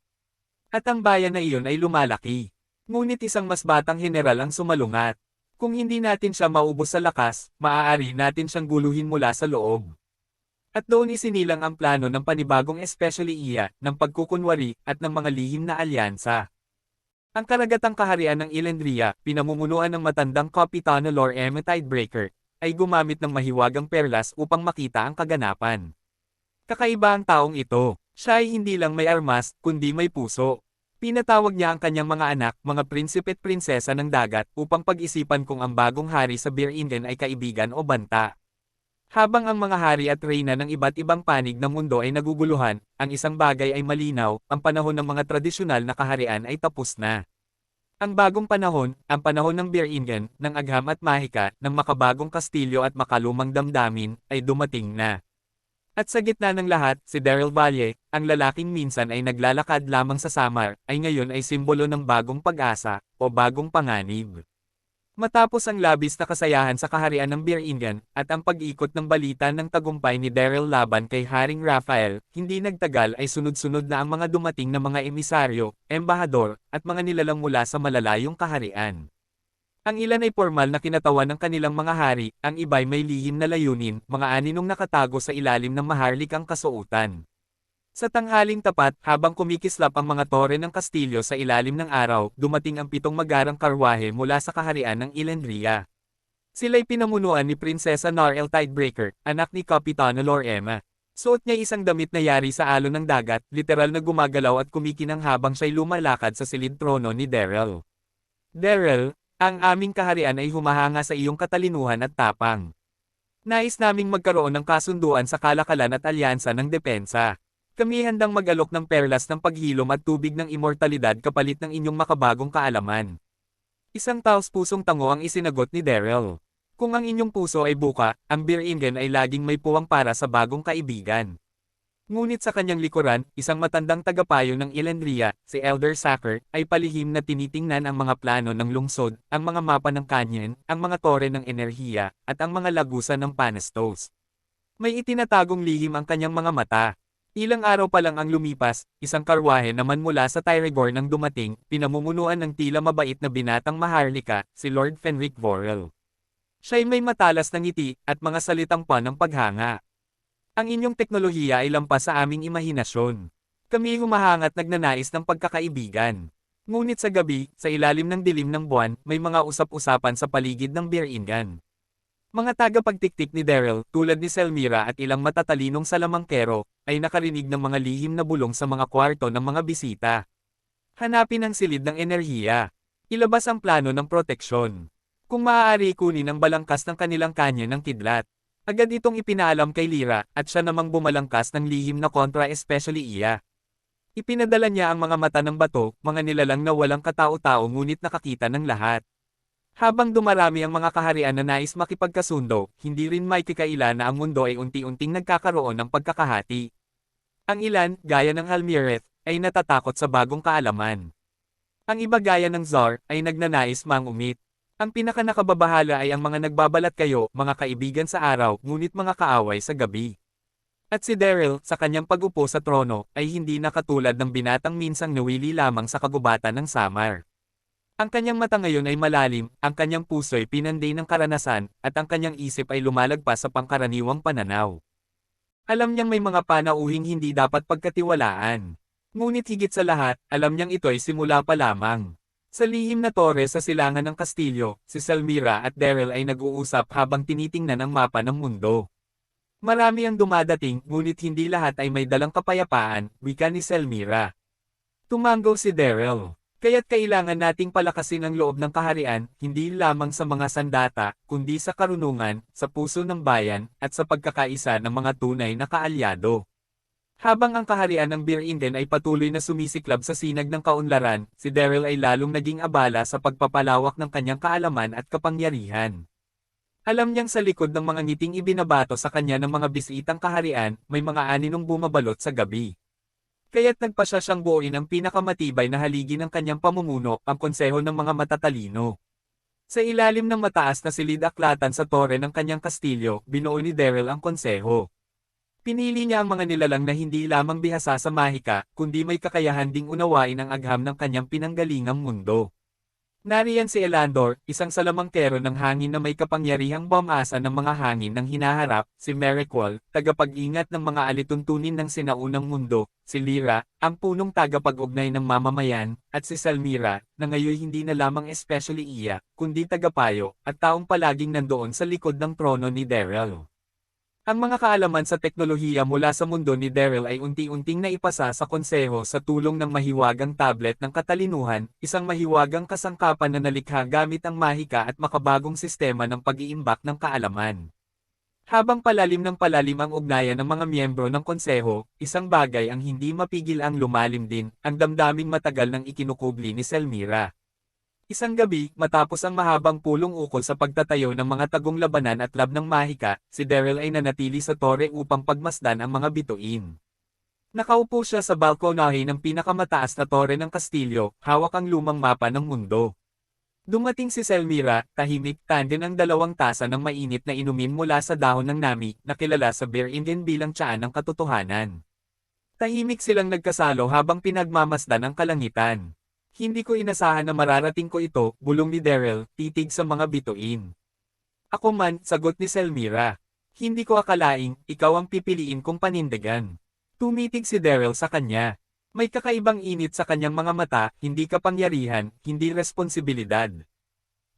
[SPEAKER 2] At ang bayan na iyon ay lumalaki. Ngunit isang mas batang general ang sumalungat. Kung hindi natin siya maubos sa lakas, maaari natin siyang guluhin mula sa loob. At doon isinilang ang plano ng panibagong especially iya, ng pagkukunwari, at ng mga lihim na alyansa. Ang karagatang kaharian ng Ilendria, pinamumunuan ng matandang Kapitano Lord Emetide Breaker, ay gumamit ng mahiwagang perlas upang makita ang kaganapan. Kakaiba ang taong ito, siya ay hindi lang may armas, kundi may puso. Pinatawag niya ang kanyang mga anak, mga prinsipe at prinsesa ng dagat, upang pag-isipan kung ang bagong hari sa Bir Ingan ay kaibigan o banta. Habang ang mga hari at reyna ng iba't ibang panig ng mundo ay naguguluhan, ang isang bagay ay malinaw, ang panahon ng mga tradisyonal na kaharian ay tapos na. Ang bagong panahon, ang panahon ng Bir Ingan, ng agham at mahika, ng makabagong kastilyo at makalumang damdamin, ay dumating na. At sa gitna ng lahat, si Daryl Valle, ang lalaking minsan ay naglalakad lamang sa Samar, ay ngayon ay simbolo ng bagong pag-asa, o bagong panganib. Matapos ang labis na kasayahan sa kaharian ng Biringan, at ang pag-ikot ng balita ng tagumpay ni Daryl laban kay Haring Raphael, hindi nagtagal ay sunod-sunod na ang mga dumating na mga emisaryo, embahador, at mga nilalang mula sa malalayong kaharian. Ang ilan ay formal na kinatawan ng kanilang mga hari, ang iba'y may lihim na layunin, mga aninong nakatago sa ilalim ng maharlikang kasuotan. Sa tanghaling tapat, habang kumikislap ang mga tore ng kastilyo sa ilalim ng araw, dumating ang 7 magarang karwahe mula sa kaharian ng Ilendria. Sila'y pinamunuan ni Prinsesa Narel Tidebreaker, anak ni Kapitano Lorema. Suot niya isang damit na yari sa alon ng dagat, literal na gumagalaw at kumikinang habang siya'y lumalakad sa silid trono ni Daryl. Daryl, ang aming kaharian ay humahanga sa iyong katalinuhan at tapang. Nais naming magkaroon ng kasunduan sa kalakalan at alyansa ng depensa. Kami handang mag-alok ng perlas ng paghilom at tubig ng immortalidad kapalit ng inyong makabagong kaalaman. Isang taos-pusong tango ang isinagot ni Daryl. Kung ang inyong puso ay buka, ang Biringen ay laging may puwang para sa bagong kaibigan. Ngunit sa kanyang likuran, isang matandang tagapayo ng Ilendria, si Elder Sacker, ay palihim na tinitingnan ang mga plano ng lungsod, ang mga mapa ng kanyen, ang mga tore ng enerhiya, at ang mga lagusan ng Panestos. May itinatagong lihim ang kanyang mga mata. Ilang araw pa lang ang lumipas, isang karwahe naman mula sa Tyregor nang dumating, pinamumunuan ng tila mabait na binatang maharlika, si Lord Fenric Vorel. Siya'y may matalas na ngiti, at mga salitang ng paghanga. Ang inyong teknolohiya ay lampas sa aming imahinasyon. Kami humahangat nagnanais ng pagkakaibigan. Ngunit sa gabi, sa ilalim ng dilim ng buwan, may mga usap-usapan sa paligid ng Biringan. Mga tagapagtiktik ni Daryl, tulad ni Selmira at ilang matatalinong salamangkero, ay nakarinig ng mga lihim na bulong sa mga kwarto ng mga bisita. Hanapin ang silid ng enerhiya. Ilabas ang plano ng proteksyon. Kung maaari kunin ang balangkas ng kanilang kanya ng kidlat. Agad itong ipinaalam kay Lyra, at siya namang bumalangkas ng lihim na kontra especially iya. Ipinadala niya ang mga mata ng bato, mga nilalang na walang katao-tao ngunit nakakita ng lahat. Habang dumarami ang mga kaharian na nais makipagkasundo, hindi rin may kikaila na ang mundo ay unti-unting nagkakaroon ng pagkakahati. Ang ilan, gaya ng Halmireth, ay natatakot sa bagong kaalaman. Ang iba gaya ng Tsar, ay nagnanais mangumit. Ang pinakanakababahala ay ang mga nagbabalat kayo, mga kaibigan sa araw, ngunit mga kaaway sa gabi. At si Daryl, sa kanyang pag-upo sa trono, ay hindi nakatulad ng binatang minsang nawili lamang sa kagubatan ng Samar. Ang kanyang mata ngayon ay malalim, ang kanyang puso'y pinanday ng karanasan, at ang kanyang isip ay lumalagpas sa pangkaraniwang pananaw. Alam niyang may mga panauhing hindi dapat pagkatiwalaan. Ngunit higit sa lahat, alam niyang ito'y simula pa lamang. Sa lihim na tore sa silangan ng kastilyo, si Selmira at Daryl ay nag-uusap habang tinitingnan ang mapa ng mundo. Marami ang dumadating, ngunit hindi lahat ay may dalang kapayapaan, wika ni Selmira. Tumango si Daryl. Kaya't kailangan nating palakasin ang loob ng kaharian, hindi lamang sa mga sandata, kundi sa karunungan, sa puso ng bayan, at sa pagkakaisa ng mga tunay na kaalyado. Habang ang kaharian ng Biringen ay patuloy na sumisiklab sa sinag ng kaunlaran, si Daryl ay lalong naging abala sa pagpapalawak ng kanyang kaalaman at kapangyarihan. Alam niyang sa likod ng mga ngiting ibinabato sa kanya ng mga bisitang kaharian, may mga aninong bumabalot sa gabi. Kaya't nagpasya siyang buuin ang pinakamatibay na haligi ng kanyang pamumuno, ang konseho ng mga matatalino. Sa ilalim ng mataas na silid-aklatan sa tore ng kanyang kastilyo, binuo ni Daryl ang konseho. Pinili niya ang mga nilalang na hindi lamang bihasa sa mahika, kundi may kakayahan ding unawain ang agham ng kanyang pinanggalingang mundo. Nariyan si Elandor, isang salamangkero ng hangin na may kapangyarihang bumasa ng mga hangin ng hinaharap, si Merikwal, tagapag-ingat ng mga alituntunin ng sinaunang mundo, si Lyra, ang punong tagapag-ugnay ng mamamayan, at si Selmira, na ngayon hindi na lamang especially iya, kundi tagapayo, at taong palaging nandoon sa likod ng trono ni Daryl. Ang mga kaalaman sa teknolohiya mula sa mundo ni Daryl ay unti-unting naipasa sa konseho sa tulong ng mahiwagang tablet ng katalinuhan, isang mahiwagang kasangkapan na nalikha gamit ang mahika at makabagong sistema ng pag-iimbak ng kaalaman. Habang palalim ng palalim ang ugnayan ng mga miyembro ng konseho, isang bagay ang hindi mapigil ang lumalim din, ang damdaming matagal ng ikinukubli ni Selmira. Isang gabi, matapos ang mahabang pulong ukol sa pagtatayo ng mga tagong labanan at lab ng mahika, si Daryl ay nanatili sa tore upang pagmasdan ang mga bituin. Nakaupo siya sa balkonahe ng pinakamataas na tore ng kastilyo, hawak ang lumang mapa ng mundo. Dumating si Selmira, tahimik, tandem ang 2 tasa ng mainit na inumin mula sa dahon ng nami, na kilala sa Bear Indian bilang tiyaan ng katotohanan. Tahimik silang nagkasalo habang pinagmamasdan ang kalangitan. Hindi ko inasahan na mararating ko ito, bulong ni Daryl, titig sa mga bituin. Ako man, sagot ni Selmira. Hindi ko akalaing, ikaw ang pipiliin kong panindigan. Tumitig si Daryl sa kanya. May kakaibang init sa kanyang mga mata, hindi kapangyarihan, hindi responsibilidad.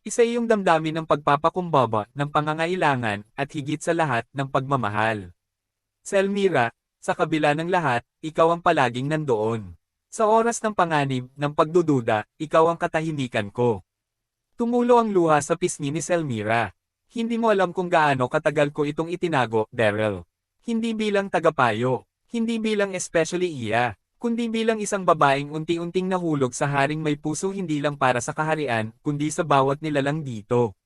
[SPEAKER 2] Isa iyong damdamin ng pagpapakumbaba, ng pangangailangan, at higit sa lahat, ng pagmamahal. Selmira, sa kabila ng lahat, ikaw ang palaging nandoon. Sa oras ng panganib, ng pagdududa, ikaw ang katahimikan ko. Tumulo ang luha sa pisngi ni Selmira. Hindi mo alam kung gaano katagal ko itong itinago, Daryl. Hindi bilang tagapayo, hindi bilang especially iya, kundi bilang isang babaeng unti-unting nahulog sa haring may puso hindi lang para sa kaharian, kundi sa bawat nilalang dito.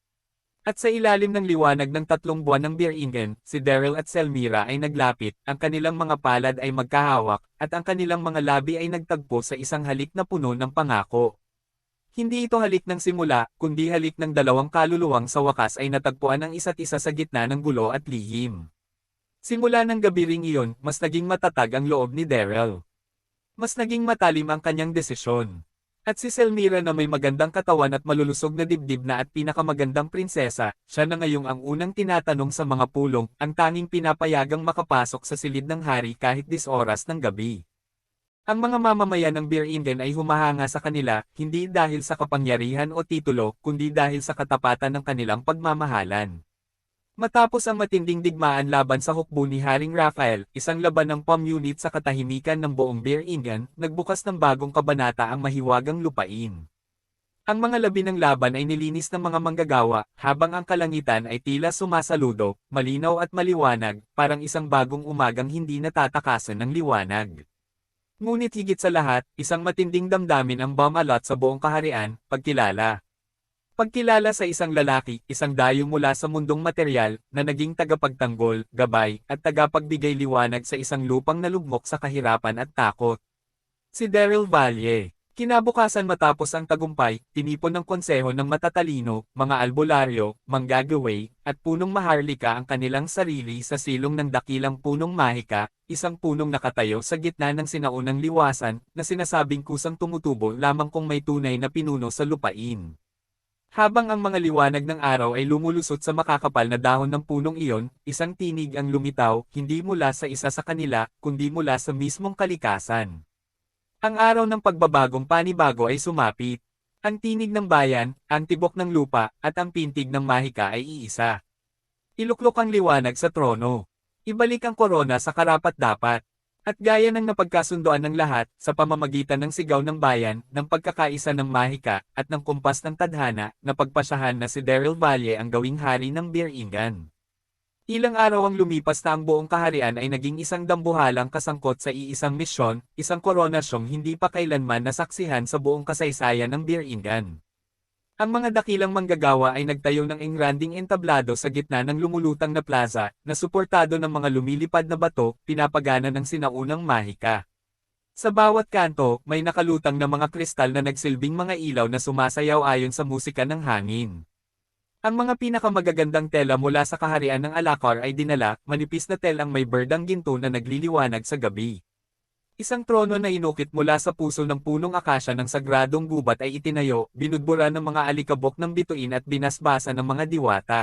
[SPEAKER 2] At sa ilalim ng liwanag ng 3 buwan ng Bear Ingen, si Daryl at Selmira ay naglapit, ang kanilang mga palad ay magkahawak, at ang kanilang mga labi ay nagtagpo sa isang halik na puno ng pangako. Hindi ito halik ng simula, kundi halik ng 2 kaluluwang sa wakas ay natagpuan ang isa't isa sa gitna ng gulo at lihim. Simula ng gabi ring iyon, mas naging matatag ang loob ni Daryl. Mas naging matalim ang kanyang desisyon. At si Selmira na may magandang katawan at malulusog na dibdib na at pinakamagandang prinsesa, siya na ngayong ang unang tinatanong sa mga pulong, ang tanging pinapayagang makapasok sa silid ng hari kahit 10 oras ng gabi. Ang mga mamamayan ng Bear Ingen ay humahanga sa kanila, hindi dahil sa kapangyarihan o titulo, kundi dahil sa katapatan ng kanilang pagmamahalan. Matapos ang matinding digmaan laban sa hukbo ni Haring Raphael, isang laban ng POM unit sa katahimikan ng buong Bear Ingen, nagbukas ng bagong kabanata ang mahiwagang lupain. Ang mga labi ng laban ay nilinis ng mga manggagawa, habang ang kalangitan ay tila sumasaludo, malinaw at maliwanag, parang isang bagong umagang hindi natatakasan ng liwanag. Ngunit higit sa lahat, isang matinding damdamin ang bumalot sa buong kaharian, pagkilala. Pagkilala sa isang lalaki, isang dayo mula sa mundong materyal, na naging tagapagtanggol, gabay, at tagapagbigay liwanag sa isang lupang nalugmok sa kahirapan at takot. Si Daryl Valle. Kinabukasan matapos ang tagumpay, tinipon ng konseho ng matatalino, mga albularyo, manggagaway, at punong maharlika ang kanilang sarili sa silong ng dakilang punong mahika, isang punong nakatayo sa gitna ng sinaunang liwasan, na sinasabing kusang tumutubo lamang kung may tunay na pinuno sa lupain. Habang ang mga liwanag ng araw ay lumulusot sa makakapal na dahon ng punong iyon, isang tinig ang lumitaw, hindi mula sa isa sa kanila, kundi mula sa mismong kalikasan. Ang araw ng pagbabagong panibago ay sumapit. Ang tinig ng bayan, ang tibok ng lupa, at ang pintig ng mahika ay iisa. Iluklok ang liwanag sa trono. Ibalik ang korona sa karapat-dapat. At gaya ng napagkasundoan ng lahat, sa pamamagitan ng sigaw ng bayan, ng pagkakaisa ng mahika, at ng kumpas ng tadhana, napagpasyahan na si Daryl Valle ang gawing hari ng Bear Ingen. Ilang araw ang lumipas na ang buong kaharian ay naging isang dambuhalang kasangkot sa iisang misyon, isang koronasyong hindi pa kailanman nasaksihan sa buong kasaysayan ng Bear Ingen. Ang mga dakilang manggagawa ay nagtayo ng engranding entablado sa gitna ng lumulutang na plaza, na suportado ng mga lumilipad na bato, pinapagana ng sinaunang mahika. Sa bawat kanto, may nakalutang na mga kristal na nagsilbing mga ilaw na sumasayaw ayon sa musika ng hangin. Ang mga pinakamagagandang tela mula sa kaharian ng Alakar ay dinala, manipis na telang may berdang ginto na nagliliwanag sa gabi. Isang trono na inukit mula sa puso ng punong akasya ng sagradong gubat ay itinayo, binudbura ng mga alikabok ng bituin at binasbasa ng mga diwata.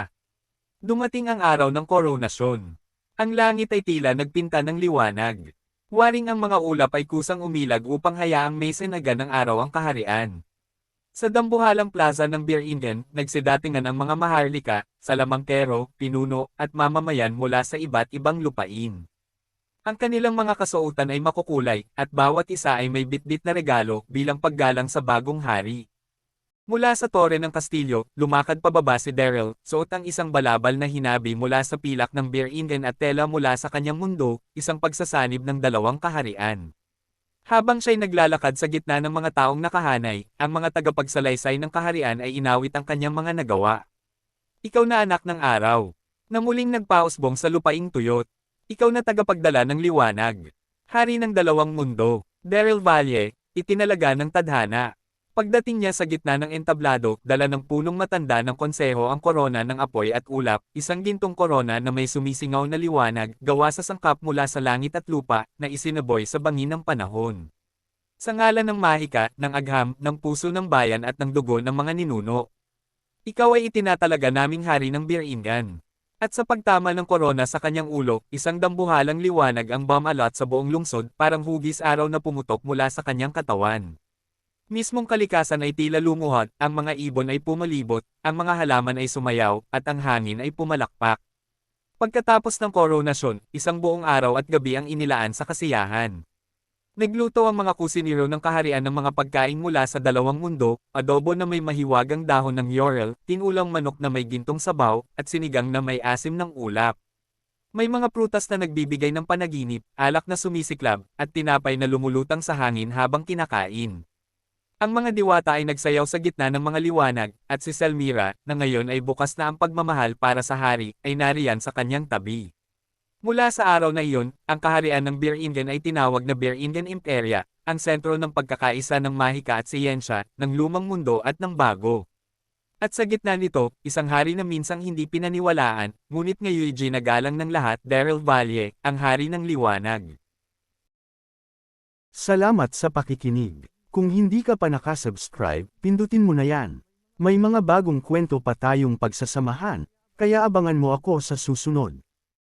[SPEAKER 2] Dumating ang araw ng koronasyon. Ang langit ay tila nagpinta ng liwanag. Waring ang mga ulap ay kusang umilag upang hayaang may sinagan ng araw ang kaharian. Sa dambuhalang plaza ng Bear Ingen, nagsidatingan ang mga maharlika, salamangkero, pinuno, at mamamayan mula sa iba't ibang lupain. Ang kanilang mga kasuotan ay makukulay, at bawat isa ay may bitbit na regalo bilang paggalang sa bagong hari. Mula sa tore ng kastilyo, lumakad pababa si Daryl, suot ang isang balabal na hinabi mula sa pilak ng Bear Ingen at tela mula sa kanyang mundo, isang pagsasanib ng 2 kaharian. Habang siya'y naglalakad sa gitna ng mga taong nakahanay, ang mga tagapagsalaysay ng kaharian ay inawit ang kanyang mga nagawa. Ikaw na anak ng araw, na muling nagpausbong sa lupaing tuyot. Ikaw na tagapagdala ng liwanag. Hari ng dalawang mundo, Daryl Valle, itinalaga ng tadhana. Pagdating niya sa gitna ng entablado, dala ng punong matanda ng konseho ang korona ng apoy at ulap, isang gintong korona na may sumisingaw na liwanag, gawa sa sangkap mula sa langit at lupa, na isinaboy sa bangin ng panahon. Sa ngalan ng mahika, ng agham, ng puso ng bayan at ng dugo ng mga ninuno. Ikaw ay itinatalaga naming hari ng Biringan. At sa pagtama ng korona sa kanyang ulo, isang dambuhalang liwanag ang bumalot sa buong lungsod, parang hugis araw na pumutok mula sa kanyang katawan. Mismong kalikasan ay tila lumuhod, ang mga ibon ay pumalibot, ang mga halaman ay sumayaw, at ang hangin ay pumalakpak. Pagkatapos ng koronasyon, isang buong araw at gabi ang inilaan sa kasiyahan. Nagluto ang mga kusinero ng kaharian ng mga pagkain mula sa dalawang mundo, adobo na may mahiwagang dahon ng yorel, tinulang manok na may gintong sabaw, at sinigang na may asim ng ulap. May mga prutas na nagbibigay ng panaginip, alak na sumisiklab, at tinapay na lumulutang sa hangin habang kinakain. Ang mga diwata ay nagsayaw sa gitna ng mga liwanag, at si Selmira, na ngayon ay bukas na ang pagmamahal para sa hari, ay nariyan sa kanyang tabi. Mula sa araw na iyon, ang kaharian ng Biringen ay tinawag na Biringen Imperia, ang sentro ng pagkakaisa ng mahika at siyensya, ng lumang mundo at ng bago. At sa gitna nito, isang hari na minsang hindi pinaniwalaan, ngunit ngayon ginagalang ng lahat, Daryl Valle, ang hari ng liwanag.
[SPEAKER 1] Salamat sa pakikinig. Kung hindi ka pa nakasubscribe, pindutin mo na yan. May mga bagong kwento pa tayong pagsasamahan, kaya abangan mo ako sa susunod.